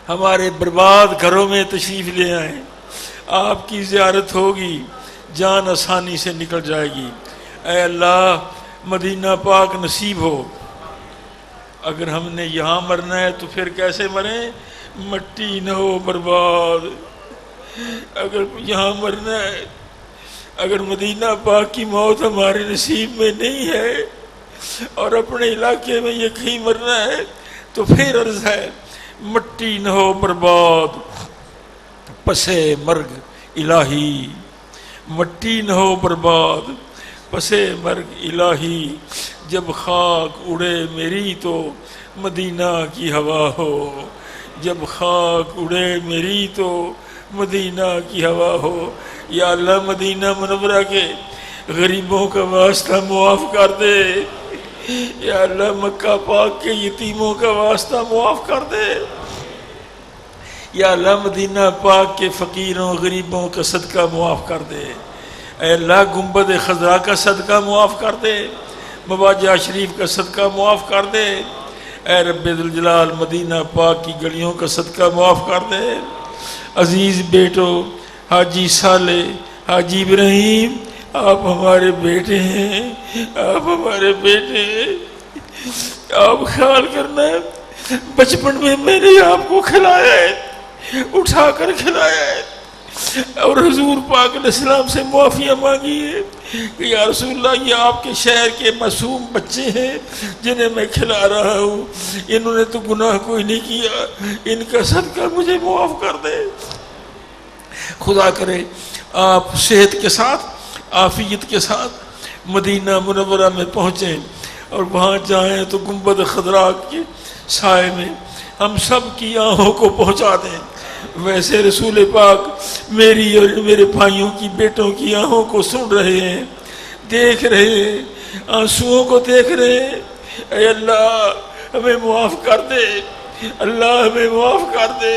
ہمارے برباد گھروں میں تشریف لے آئیں۔ آپ کی زیارت ہوگی، جان آسانی سے نکل جائے گی۔ اے اللہ مدینہ پاک نصیب ہو۔ اگر ہم نے یہاں مرنا ہے تو پھر کیسے مریں؟ مٹی نہ ہو برباد۔ اگر یہاں مرنا ہے، اگر مدینہ پاک کی موت ہمارے نصیب میں نہیں ہے اور اپنے علاقے میں یہ کہیں مرنا ہے تو پھر عرض ہے مٹی نہ ہو برباد، پسے مرگ الہی، مٹی نہ ہو برباد، پسے مرگ الہی، جب خاک اڑے میری تو مدینہ کی ہوا ہو، جب خاک اڑے میری تو مدینہ کی ہوا ہو۔ یا اللہ مدینہ منورہ کے غریبوں کا واسطہ معاف کر دے، یا اللہ مکہ پاک کے یتیموں کا واسطہ معاف کر دے، یا اللہ مدینہ پاک کے فقیروں غریبوں کا صدقہ معاف کر دے، اے اللہ گنبد خضرا کا صدقہ معاف کر دے، مواجہ شریف کا صدقہ معاف کر دے، اے رب ذوالجلال مدینہ پاک کی گلیوں کا صدقہ معاف کر دے۔ عزیز بیٹو حاجی صالح، حاجی ابراہیم، آپ ہمارے بیٹے ہیں، آپ ہمارے بیٹے ہیں، آپ خیال کرنا ہے بچپن میں نے آپ کو کھلایا ہے، اٹھا کر کھلایا ہے، اور حضور پاک علیہ السلام سے معافیاں مانگی ہے کہ یا رسول اللہ یہ آپ کے شہر کے معصوم بچے ہیں جنہیں میں کھلا رہا ہوں، انہوں نے تو گناہ کوئی نہیں کیا، ان کا صدقہ مجھے معاف کر دے۔ خدا کرے آپ صحت کے ساتھ، عافیت کے ساتھ مدینہ منورہ میں پہنچیں اور وہاں جائیں تو گنبد خضرا کے سائے میں ہم سب کی آنکھوں کو پہنچا دیں۔ ویسے رسول پاک میری اور میرے بھائیوں کی بیٹوں کی آنکھوں کو سن رہے ہیں، دیکھ رہے ہیں، آنسوؤں کو دیکھ رہے ہیں۔ اے اللہ ہمیں معاف کر دے، اللہ ہمیں معاف کر دے،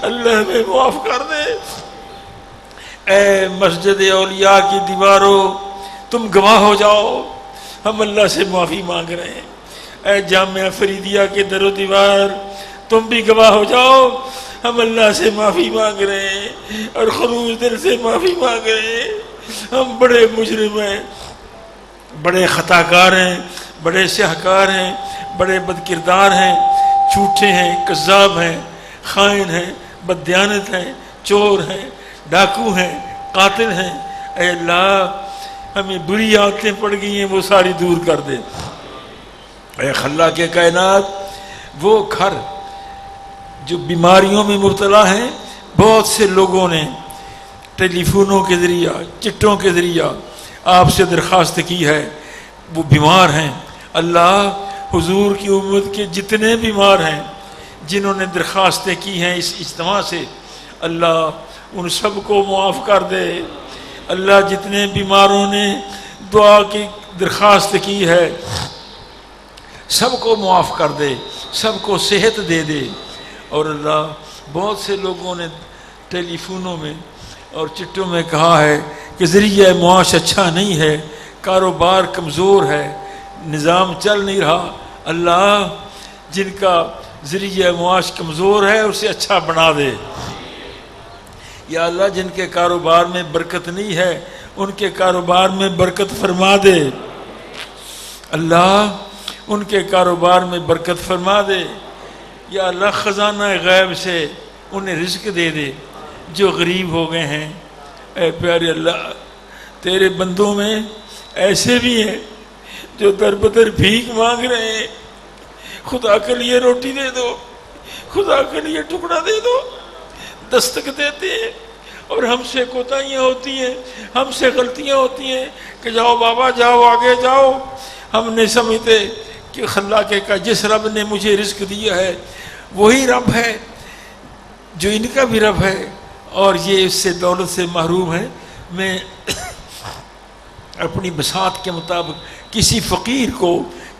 اللہ ہمیں معاف کر دے۔ اے مسجد اولیاء کی دیواروں تم گواہ ہو جاؤ، ہم اللہ سے معافی مانگ رہے ہیں۔ اے جامعہ فریدیہ کے در و دیوار تم بھی گواہ ہو جاؤ، ہم اللہ سے معافی مانگ رہے ہیں اور خلوص دل سے معافی مانگ رہے ہیں۔ ہم بڑے مجرم ہیں، بڑے خطا کار ہیں، بڑے سیاہکار ہیں، بڑے بد کردار ہیں، جھوٹے ہیں، کذاب ہیں، خائن ہیں، بددیانت ہیں، چور ہیں، ڈاکو ہیں، قاتل ہیں۔ اے اللہ ہمیں بری عادتیں پڑ گئی ہیں، وہ ساری دور کر دے۔ اے خلا کے کائنات، وہ گھر جو بیماریوں میں مبتلا ہیں، بہت سے لوگوں نے ٹیلی فونوں کے ذریعہ، چٹوں کے ذریعہ آپ سے درخواست کی ہے، وہ بیمار ہیں۔ اللہ حضور کی امت کے جتنے بیمار ہیں جنہوں نے درخواستیں کی ہیں اس اجتماع سے، اللہ ان سب کو معاف کر دے۔ اللہ جتنے بیماروں نے دعا کی درخواست کی ہے سب کو معاف کر دے، سب کو صحت دے دے۔ اور اللہ بہت سے لوگوں نے ٹیلی فونوں میں اور چٹوں میں کہا ہے کہ ذریعہ معاش اچھا نہیں ہے، کاروبار کمزور ہے، نظام چل نہیں رہا۔ اللہ جن کا ذریعہ معاش کمزور ہے اسے اچھا بنا دے۔ یا اللہ جن کے کاروبار میں برکت نہیں ہے ان کے کاروبار میں برکت فرما دے۔ اللہ ان کے کاروبار میں برکت فرما دے۔ یا اللہ خزانہ غیب سے انہیں رزق دے دے جو غریب ہو گئے ہیں۔ اے پیارے اللہ، تیرے بندوں میں ایسے بھی ہیں جو در بدر بھیک مانگ رہے ہیں، خدا کے لیے روٹی دے دو، خدا کے لیے ٹکڑا دے دو، دستک دیتے ہیں اور ہم سے کوتاہیاں ہوتی ہیں، ہم سے غلطیاں ہوتی ہیں کہ جاؤ بابا جاؤ آگے جاؤ۔ ہم نہیں سمجھتے کہ خلاق کا جس رب نے مجھے رزق دیا ہے وہی رب ہے جو ان کا بھی رب ہے، اور یہ اس سے دولت سے محروم ہے۔ میں اپنی بساط کے مطابق کسی فقیر کو،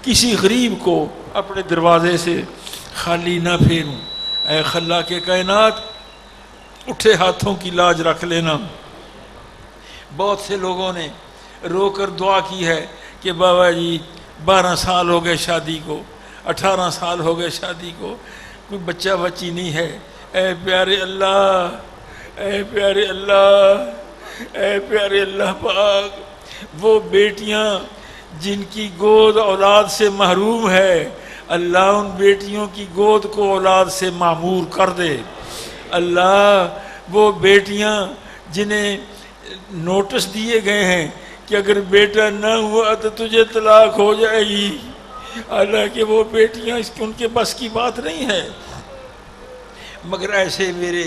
کسی غریب کو اپنے دروازے سے خالی نہ پھیروں۔ اے خلاق کائنات، اٹھے ہاتھوں کی لاج رکھ لینا۔ بہت سے لوگوں نے رو کر دعا کی ہے کہ بابا جی 12 سال ہو گئے شادی کو، 18 سال ہو گئے شادی کو، کوئی بچہ بچی نہیں ہے۔ اے پیارے اللہ، اے پیارے اللہ، اے پیارے اللہ پاک، وہ بیٹیاں جن کی گود اولاد سے محروم ہے، اللہ ان بیٹیوں کی گود کو اولاد سے معمور کر دے۔ اللہ وہ بیٹیاں جنہیں نوٹس دیے گئے ہیں کہ اگر بیٹا نہ ہوا تو تجھے طلاق ہو جائے گی، حالانکہ وہ بیٹیاں ان کے بس کی بات نہیں ہے، مگر ایسے میرے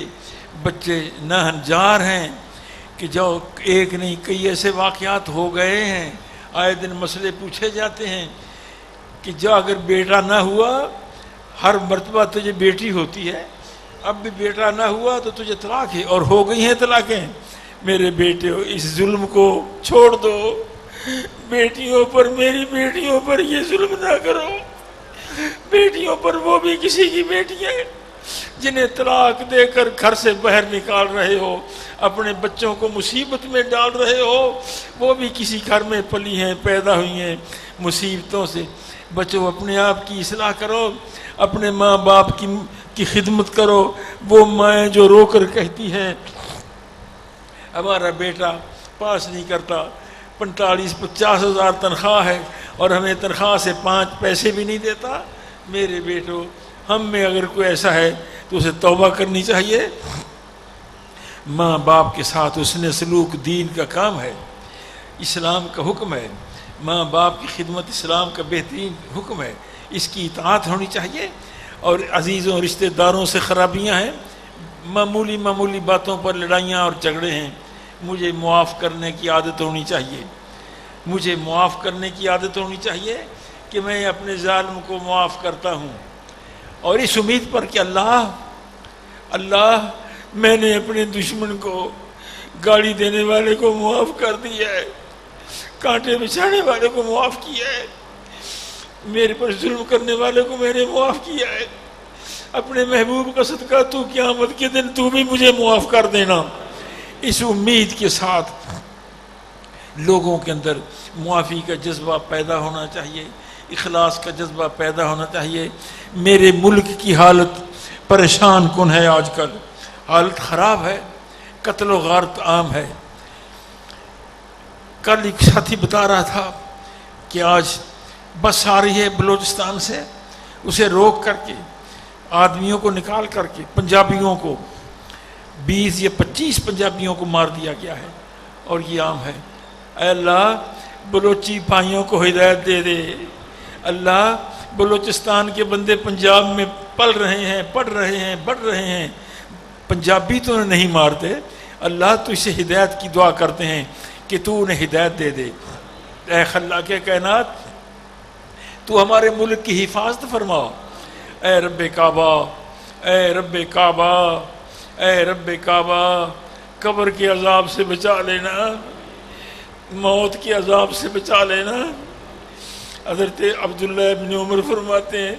بچے ناہنجار ہیں کہ جو ایک نہیں کئی ایسے واقعات ہو گئے ہیں، آئے دن مسئلے پوچھے جاتے ہیں کہ جو اگر بیٹا نہ ہوا، ہر مرتبہ تجھے بیٹی ہوتی ہے، اب بھی بیٹا نہ ہوا تو تجھے طلاق ہے، اور ہو گئی ہیں طلاقیں۔ میرے بیٹے اس ظلم کو چھوڑ دو، بیٹیوں پر، میری بیٹیوں پر یہ ظلم نہ کرو۔ بیٹیوں پر وہ بھی کسی کی بیٹیاں جنہیں طلاق دے کر گھر سے باہر نکال رہے ہو، اپنے بچوں کو مصیبت میں ڈال رہے ہو، وہ بھی کسی گھر میں پلی ہیں، پیدا ہوئی ہیں۔ مصیبتوں سے بچو، اپنے آپ کی اصلاح کرو، اپنے ماں باپ کی خدمت کرو۔ وہ مائیں جو رو کر کہتی ہیں ہمارا بیٹا پاس نہیں کرتا، 45-50 ہزار تنخواہ ہے اور ہمیں تنخواہ سے 5 پیسے بھی نہیں دیتا، میرے بیٹو ہم میں اگر کوئی ایسا ہے تو اسے توبہ کرنی چاہیے۔ ماں باپ کے ساتھ اس نے سلوک دین کا کام ہے، اسلام کا حکم ہے، ماں باپ کی خدمت اسلام کا بہترین حکم ہے، اس کی اطاعت ہونی چاہیے۔ اور عزیزوں رشتہ داروں سے خرابیاں ہیں، معمولی باتوں پر لڑائیاں اور جھگڑے ہیں، مجھے معاف کرنے کی عادت ہونی چاہیے، مجھے معاف کرنے کی عادت ہونی چاہیے کہ میں اپنے ظالم کو معاف کرتا ہوں، اور اس امید پر کہ اللہ میں نے اپنے دشمن کو، گالی دینے والے کو معاف کر دیا ہے، کانٹے بچھانے والے کو معاف کیا ہے، میرے پر ظلم کرنے والے کو میں نے معاف کیا ہے، اپنے محبوب کا صدقہ تو قیامت کے دن تو بھی مجھے معاف کر دینا۔ اس امید کے ساتھ لوگوں کے اندر معافی کا جذبہ پیدا ہونا چاہیے، اخلاص کا جذبہ پیدا ہونا چاہیے۔ میرے ملک کی حالت پریشان کن ہے، آج کل حالت خراب ہے، قتل و غارت عام ہے۔ کل ایک ساتھی بتا رہا تھا کہ آج بس آ رہی ہے بلوچستان سے، اسے روک کر کے آدمیوں کو نکال کر کے پنجابیوں کو 20 یا 25 پنجابیوں کو مار دیا گیا ہے، اور یہ عام ہے۔ اے اللہ بلوچی بھائیوں کو ہدایت دے دے، اللہ بلوچستان کے بندے پنجاب میں پل رہے ہیں، پڑھ رہے ہیں، بڑھ رہے ہیں، پنجابی تو انہیں نہیں مارتے، اللہ تو اسے ہدایت کی دعا کرتے ہیں کہ تو انہیں ہدایت دے دے۔ اے خلاق کائنات تو ہمارے ملک کی حفاظت فرما، اے رب کعبہ، اے رب کعبہ، اے رب کعبہ، قبر کے عذاب سے بچا لینا، موت کے عذاب سے بچا لینا۔ حضرت عبداللہ ابن عمر فرماتے ہیں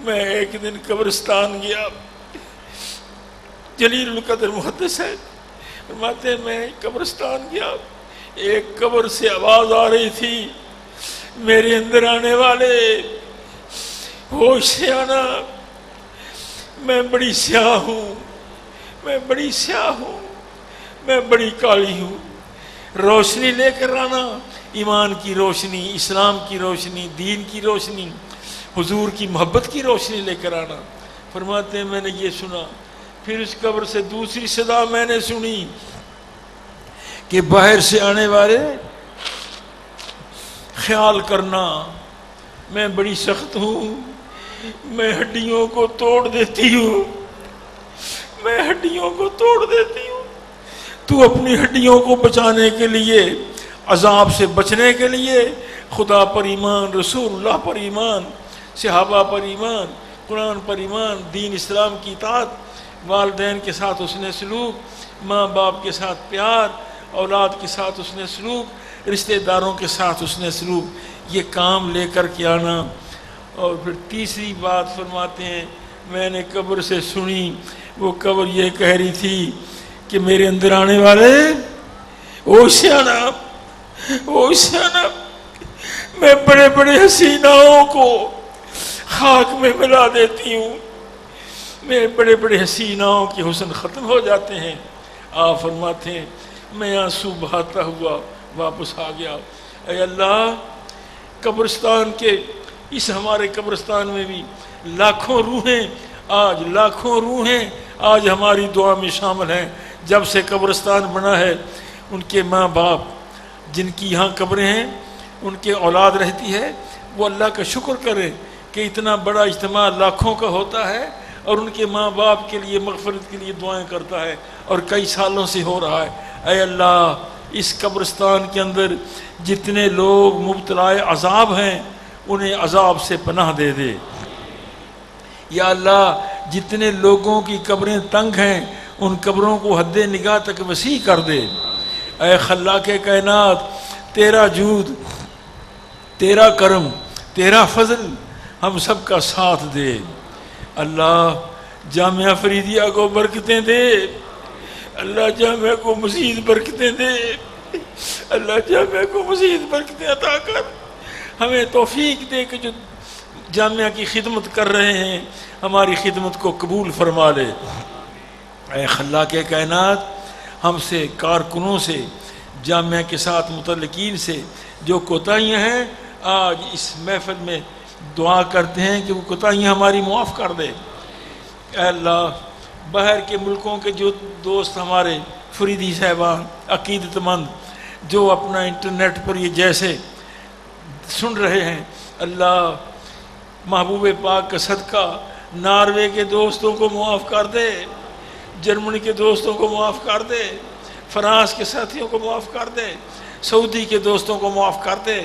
میں ایک دن قبرستان گیا، جلیل القدر محدث ہے، فرماتے ہیں میں قبرستان گیا، ایک قبر سے آواز آ رہی تھی میرے اندر آنے والے ہوش سے آنا، میں بڑی سیاہ ہوں، میں بڑی سیاہ ہوں، میں بڑی کالی ہوں، روشنی لے کر آنا، ایمان کی روشنی، اسلام کی روشنی، دین کی روشنی، حضور کی محبت کی روشنی لے کر آنا۔ فرماتے ہیں میں نے یہ سنا، پھر اس قبر سے دوسری صدا میں نے سنی کہ باہر سے آنے والے خیال کرنا میں بڑی سخت ہوں، میں ہڈیوں کو توڑ دیتی ہوں، میں ہڈیوں کو توڑ دیتی ہوں، تو اپنی ہڈیوں کو بچانے کے لیے، عذاب سے بچنے کے لیے خدا پر ایمان، رسول اللہ پر ایمان، صحابہ پر ایمان، قرآن پر ایمان، دین اسلام کی اطاعت، والدین کے ساتھ حسن سلوک، ماں باپ کے ساتھ پیار، اولاد کے ساتھ حسن سلوک، رشتہ داروں کے ساتھ حسن سلوک، یہ کام لے کر کے آنا۔ اور پھر تیسری بات فرماتے ہیں میں نے قبر سے سنی، وہ قبر یہ کہہ رہی تھی کہ میرے اندر آنے والے اوشیانا میں بڑے بڑے حسیناؤں کو خاک میں ملا دیتی ہوں، میرے بڑے بڑے حسیناؤں کے حسن ختم ہو جاتے ہیں۔ آپ فرماتے ہیں میں آنسو بہاتا ہوا واپس آ گیا، اے اللہ قبرستان کے اس ہمارے قبرستان میں بھی لاکھوں روحیں آج ہماری دعا میں شامل ہیں۔ جب سے قبرستان بنا ہے ان کے ماں باپ جن کی یہاں قبریں ہیں، ان کے اولاد رہتی ہے، وہ اللہ کا شکر کریں کہ اتنا بڑا اجتماع لاکھوں کا ہوتا ہے اور ان کے ماں باپ کے لیے مغفرت کے لیے دعائیں کرتا ہے، اور کئی سالوں سے ہو رہا ہے۔ اے اللہ اس قبرستان کے اندر جتنے لوگ مبتلا عذاب ہیں انہیں عذاب سے پناہ دے دے۔ یا اللہ جتنے لوگوں کی قبریں تنگ ہیں ان قبروں کو حد نگاہ تک وسیع کر دے۔ اے خلاق کائنات تیرا جود، تیرا کرم، تیرا فضل ہم سب کا ساتھ دے۔ اللہ جامعہ فریدیہ کو برکتیں دے، اللہ جامعہ کو مزید برکتیں دے، اللہ جامعہ کو مزید برکتیں عطا کر، ہمیں توفیق دے کہ جو جامعہ کی خدمت کر رہے ہیں ہماری خدمت کو قبول فرما لے۔ اے خلاق کائنات ہم سے، کارکنوں سے، جامعہ کے ساتھ متعلقین سے جو کوتاہیاں ہیں آج اس محفل میں دعا کرتے ہیں کہ وہ کوتاہیاں ہماری معاف کر دے۔ اے اللہ باہر کے ملکوں کے جو دوست ہمارے فریدی صاحبان عقیدت مند جو اپنا انٹرنیٹ پر یہ جیسے سن رہے ہیں، اللہ محبوب پاک کا صدقہ ناروے کے دوستوں کو معاف کر دے، جرمنی کے دوستوں کو معاف کر دے، فرانس کے ساتھیوں کو معاف کر دے، سعودی کے دوستوں کو معاف کر دے،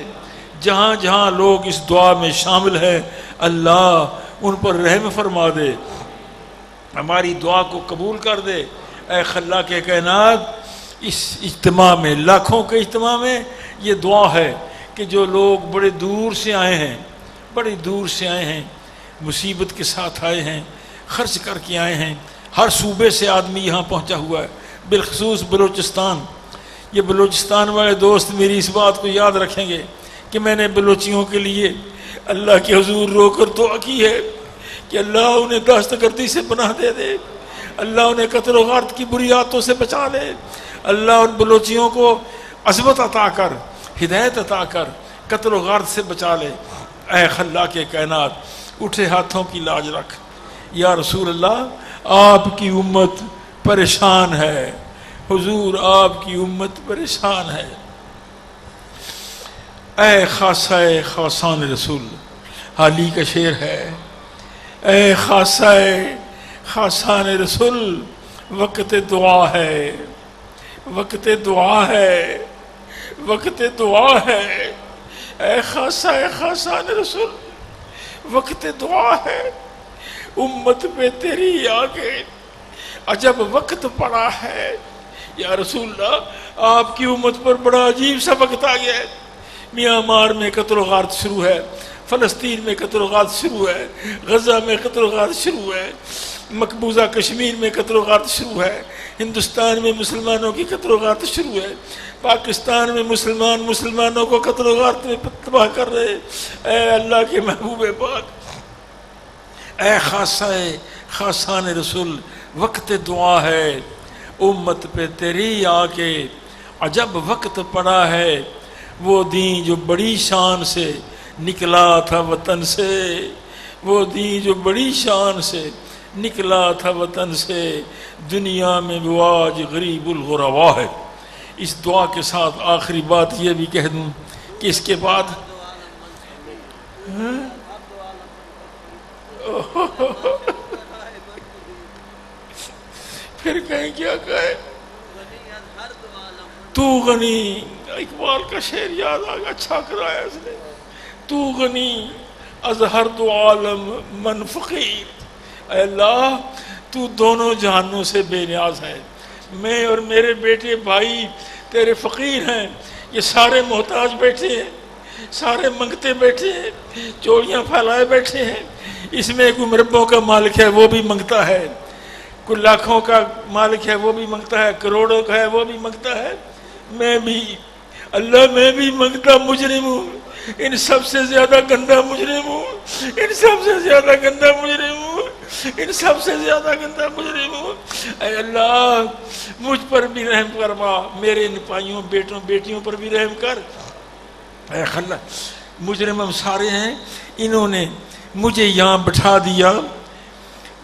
جہاں جہاں لوگ اس دعا میں شامل ہیں اللہ ان پر رحم فرما دے، ہماری دعا کو قبول کر دے۔ اے خلاق کائنات اس اجتماع میں، لاکھوں کے اجتماع میں یہ دعا ہے کہ جو لوگ بڑے دور سے آئے ہیں، بڑی دور سے آئے ہیں، مصیبت کے ساتھ آئے ہیں، خرچ کر کے آئے ہیں، ہر صوبے سے آدمی یہاں پہنچا ہوا ہے، بالخصوص بلوچستان۔ یہ بلوچستان والے دوست میری اس بات کو یاد رکھیں گے کہ میں نے بلوچیوں کے لیے اللہ کے حضور رو کر دعا کی ہے کہ اللہ انہیں دہشت گردی سے پناہ دے دے، اللہ انہیں قتل و غارت کی بری عادتوں سے بچا لے، اللہ ان بلوچیوں کو عظمت عطا کر، ہدایت عطا کر، قتل و غارت سے بچا لے۔ اے خلاق کائنات اٹھے ہاتھوں کی لاج رکھ۔ یا رسول اللہ آپ کی امت پریشان ہے، حضور آپ کی امت پریشان ہے۔ اے خاصہ خاصان رسول، حالی کا شعر ہے، اے خاصہ خاصان رسول وقت دعا ہے، وقت دعا ہے، وقت دعا ہے، اے خاصہ خاصان رسول وقت دعا ہے، امت پہ تیری آگے عجب وقت پڑا ہے۔ یا رسول اللہ آپ کی امت پر بڑا عجیب سا وقت آ گیا ہے، میانمار میں قتل و غارت شروع ہے، فلسطین میں قتل و غارت شروع ہے، غزہ میں قتل و غارت شروع ہے، مقبوضہ کشمیر میں قتل و غارت شروع ہے، ہندوستان میں مسلمانوں کی قتل و غارت شروع ہے، پاکستان میں مسلمانوں کو قتل و غارت میں تباہ کر رہے۔ اے اللہ کے محبوب پاک، اے خاصہ خاصان رسول وقت دعا ہے، امت پہ تیری آ کے عجب وقت پڑا ہے۔ وہ دین جو بڑی شان سے نکلا تھا وطن سے، وہ دین جو بڑی شان سے نکلا تھا وطن سے دنیا میں وہ آج غریب الغربا ہے۔ اس دعا کے ساتھ آخری بات یہ بھی کہہ دوں کہ اس کے بعد پھر کہیں کیا کہے، تو غنی، اقبال کا شعر یاد آ گیا، اچھا کرایا اس نے، تو غنی از ہر دو عالم من فقیر، اے اللہ تو دونوں جہانوں سے بے نیاز ہے، میں اور میرے بیٹے بھائی تیرے فقیر ہیں، یہ سارے محتاج بیٹھے ہیں، سارے منگتے بیٹھے ہیں، چوڑیاں پھیلائے بیٹھے ہیں، اس میں کوئی مربوں کا مالک ہے وہ بھی منگتا ہے، کوئی لاکھوں کا مالک ہے وہ بھی منگتا ہے، کروڑوں کا ہے وہ بھی منگتا ہے، میں بھی اللہ میں بھی منگتا مجرم ہوں، ان سب سے زیادہ گندا مجرم ہوں، ان سب سے زیادہ گندا مجرم ہوں، ان سب سے زیادہ گندا مجرم ہوں، اے اللہ مجھ پر بھی رحم فرما، میرے نپائیوں بیٹوں بیٹیوں پر بھی رحم کر، اے اللہ مجرم ہم سارے ہیں، انہوں نے مجھے یہاں بٹھا دیا،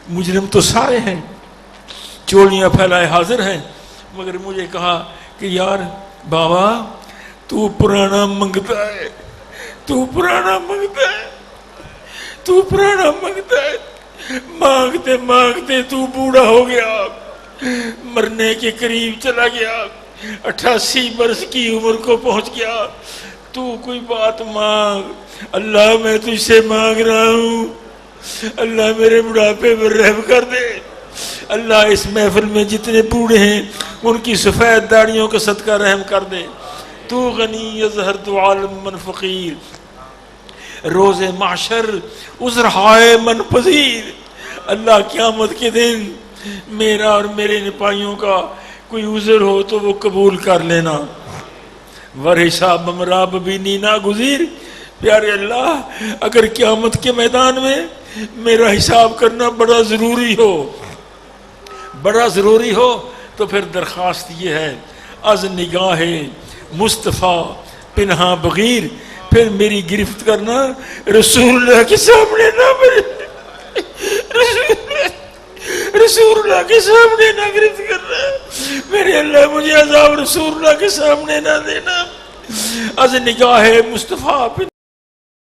مجرم تو سارے ہیں، چوڑیاں پھیلائے حاضر ہیں، مگر مجھے کہا کہ یار بابا تو پرانا منگتا ہے، تو پرانا منگتا ہے، تو پرانا منگتا ہے، مانگتے مانگتے تو بوڑھا ہو گیا، مرنے کے قریب چلا گیا، 88 برس کی عمر کو پہنچ گیا، تو کوئی بات مانگ، اللہ میں تجھ سے مانگ رہا ہوں، اللہ میرے بڑھاپے پر رحم کر دے، اللہ اس محفل میں جتنے بوڑھے ہیں ان کی سفید داڑیوں کا صدقہ رحم کر دے، تو غنی یظہر تو عالم من فقیر، روز محشر عذر ہائے من پذیر، اللہ قیامت کے دن میرا اور میرے نپائیوں کا کوئی عذر ہو تو وہ قبول کر لینا، ور حساب امراب بھی نینا گزیر، پیارے اللہ اگر قیامت کے میدان میں میرا حساب کرنا بڑا ضروری ہو، بڑا ضروری ہو تو پھر درخواست یہ ہے، از نگاہ مصطفیٰ پنہاں بغیر، پھر میری گرفت کرنا رسول اللہ کے سامنے نہ، رسول اللہ کے سامنے نہ گرفت کرنا، میرے اللہ مجھے عذاب رسول اللہ کے سامنے نہ دینا، از نگاہ مصطفیٰ